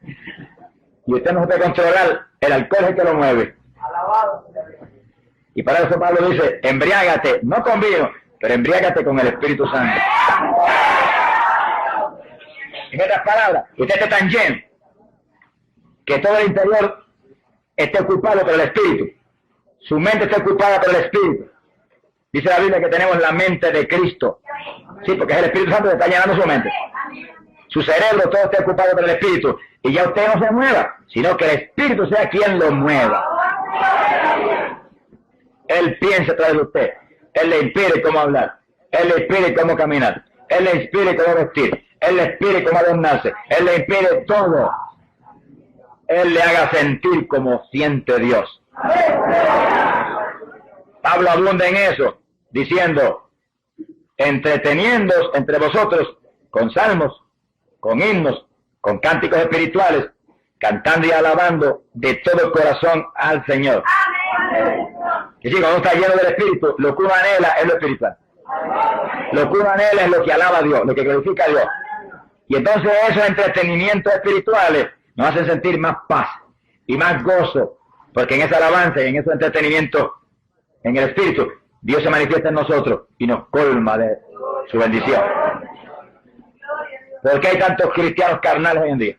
Y usted no se puede controlar, el alcohol es el que lo mueve. Y para eso Pablo dice, embriágate, no con vino, pero embriágate con el Espíritu Santo. En otras palabras, usted está tan lleno que todo el interior esté ocupado por el Espíritu. Su mente está ocupada por el Espíritu. Dice la Biblia que tenemos la mente de Cristo. Sí, porque es el Espíritu Santo que está llenando su mente. Su cerebro todo está ocupado por el Espíritu. Y ya usted no se mueva, sino que el Espíritu sea quien lo mueva. Él piensa a través de usted. Él le inspire cómo hablar. Él le inspire cómo caminar. Él le inspire cómo vestir. Él le inspire cómo adornarse. Él le inspire todo. Él le haga sentir como siente Dios. Pablo abunda en eso, diciendo, entreteniéndoos entre vosotros con salmos, con himnos, con cánticos espirituales, cantando y alabando de todo el corazón al Señor. Y si cuando uno está lleno del Espíritu, lo que uno anhela es lo espiritual. Lo que uno anhela es lo que alaba a Dios, lo que glorifica a Dios. Y entonces esos entretenimientos espirituales nos hacen sentir más paz y más gozo, porque en esa alabanza y en esos entretenimientos en el Espíritu, Dios se manifiesta en nosotros y nos colma de su bendición. ¿Por qué hay tantos cristianos carnales hoy en día?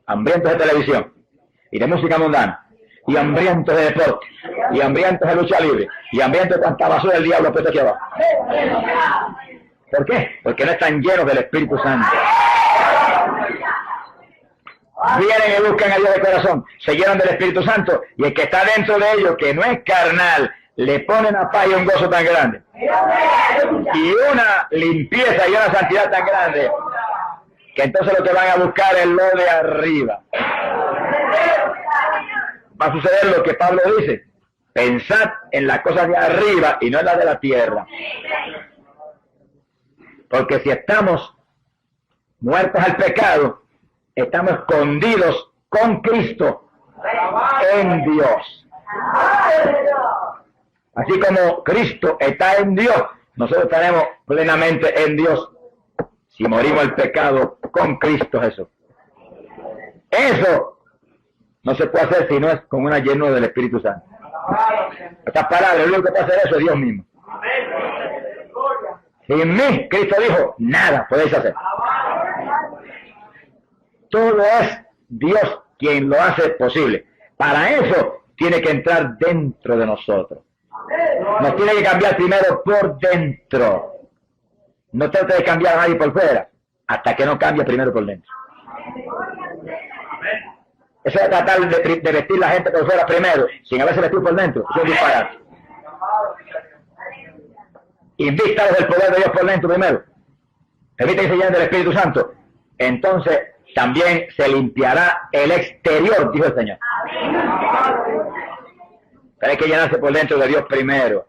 Hambrientos de televisión y de música mundana, y hambrientos de deporte, y hambrientos de lucha libre, y hambrientos de cuanta basura del diablo puesta aquí abajo. ¿Por qué? Porque no están llenos del Espíritu Santo. Vienen y buscan a Dios de corazón, se llenan del Espíritu Santo, y el que está dentro de ellos, que no es carnal, le ponen a paz y un gozo tan grande, y una limpieza y una santidad tan grande, que entonces lo que van a buscar es lo de arriba. Va a suceder lo que Pablo dice, pensad en las cosas de arriba y no en las de la tierra. Porque si estamos muertos al pecado, estamos escondidos con Cristo en Dios. Así como Cristo está en Dios, nosotros estaremos plenamente en Dios si morimos al pecado con Cristo Jesús. Eso no se puede hacer si no es con una llenura del Espíritu Santo. Estas palabras, el único que puede hacer eso es Dios mismo. Sin mí, Cristo dijo, nada podéis hacer. Todo es Dios quien lo hace posible. Para eso tiene que entrar dentro de nosotros. Nos tiene que cambiar primero por dentro. No trate de cambiar a nadie por fuera, hasta que no cambie primero por dentro. Eso de tratar de vestir la gente por fuera primero, sin haberse vestido por dentro, eso es disparate. Invístalos del poder de Dios por dentro primero. Permite que se llenen del Espíritu Santo. Entonces también se limpiará el exterior, dijo el Señor. Pero hay que llenarse por dentro de Dios primero.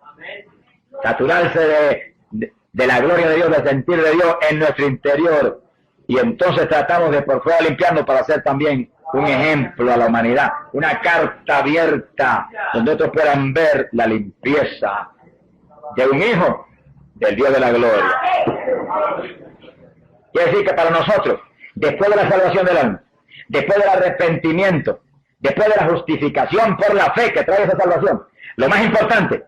Saturarse de la gloria de Dios, del sentir de Dios en nuestro interior. Y entonces tratamos de por fuera limpiarnos para ser también un ejemplo a la humanidad. Una carta abierta donde otros puedan ver la limpieza de un hijo del Dios de la gloria. Quiere decir que para nosotros, después de la salvación del alma, después del arrepentimiento, después de la justificación por la fe que trae esa salvación, lo más importante,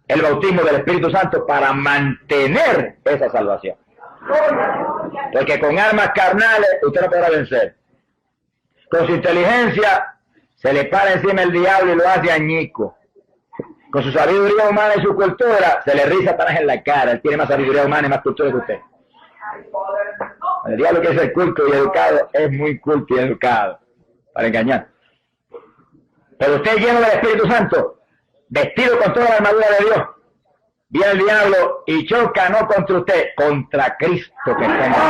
el bautismo del Espíritu Santo para mantener esa salvación. Porque con armas carnales usted no podrá vencer. Con su inteligencia se le para encima el diablo y lo hace añico. con su sabiduría humana y su cultura, se le ríe Satanás en la cara. Él tiene más sabiduría humana y más cultura que usted. El diablo, que es el culto y educado, es muy culto y educado para engañar. Pero usted, lleno del Espíritu Santo, vestido con toda la armadura de Dios, viene el diablo y choca no contra usted, contra Cristo que está en usted.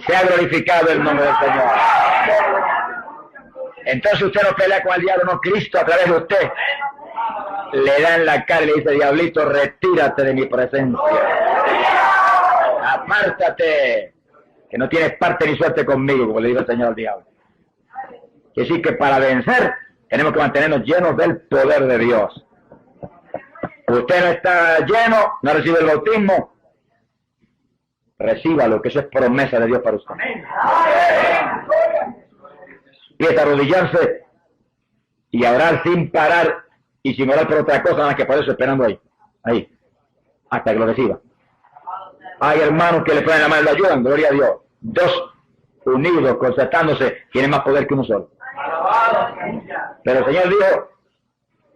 Sea glorificado el nombre del Señor. Entonces usted no pelea con el diablo, no, Cristo a través de usted le da en la cara y le dice: diablito, retírate de mi presencia, apártate, que no tienes parte ni suerte conmigo, como le dijo el Señor al diablo. Es decir, que para vencer tenemos que mantenernos llenos del poder de Dios. Usted no está lleno, no recibe el bautismo, recíbalo, que eso es promesa de Dios para usted. Empieza a arrodillarse y a orar sin parar y sin orar por otra cosa, nada más que por eso, esperando ahí, hasta que lo reciba. Hay hermanos que le ponen la mano y lo ayudan, gloria a Dios. Dos unidos, concertándose, tienen más poder que uno solo. Pero el Señor dijo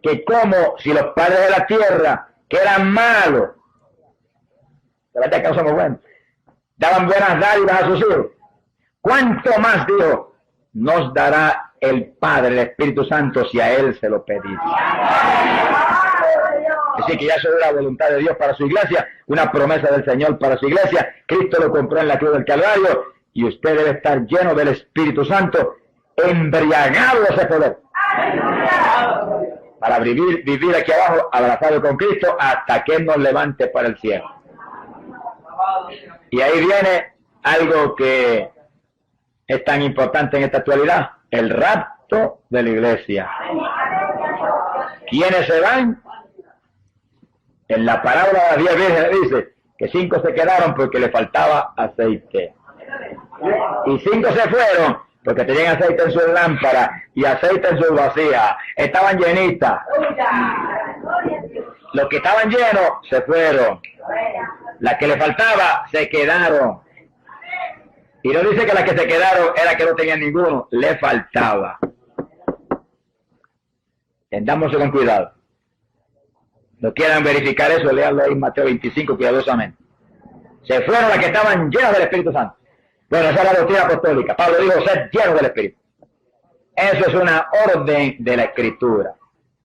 que como si los padres de la tierra, que eran malos, la verdad que no somos buenos, daban buenas dádivas a sus hijos, ¿cuánto más, dijo, nos dará el Padre, el Espíritu Santo, si a Él se lo pedimos? Así que ya eso es la voluntad de Dios para su iglesia, una promesa del Señor para su iglesia. Cristo lo compró en la cruz del Calvario y usted debe estar lleno del Espíritu Santo, embriagado de ese poder, para vivir aquí abajo abrazado con Cristo hasta que Él nos levante para el cielo. Y ahí viene algo que es tan importante en esta actualidad: el rapto de la iglesia. ¿Quiénes se van? En la parábola de las 10 vírgenes dice que 5 se quedaron porque le faltaba aceite. Y 5 se fueron porque tenían aceite en su lámpara y aceite en su vasija. Estaban llenitas. Los que estaban llenos se fueron. Las que le faltaba se quedaron. Y no dice que las que se quedaron era que no tenían ninguno, le faltaba. Tendámosle con cuidado. No quieran verificar eso, léanlo ahí en Mateo 25 cuidadosamente. Se fueron las que estaban llenas del Espíritu Santo. Bueno, esa es la doctrina apostólica. Pablo dijo: ser llenos del Espíritu. Eso es una orden de la Escritura.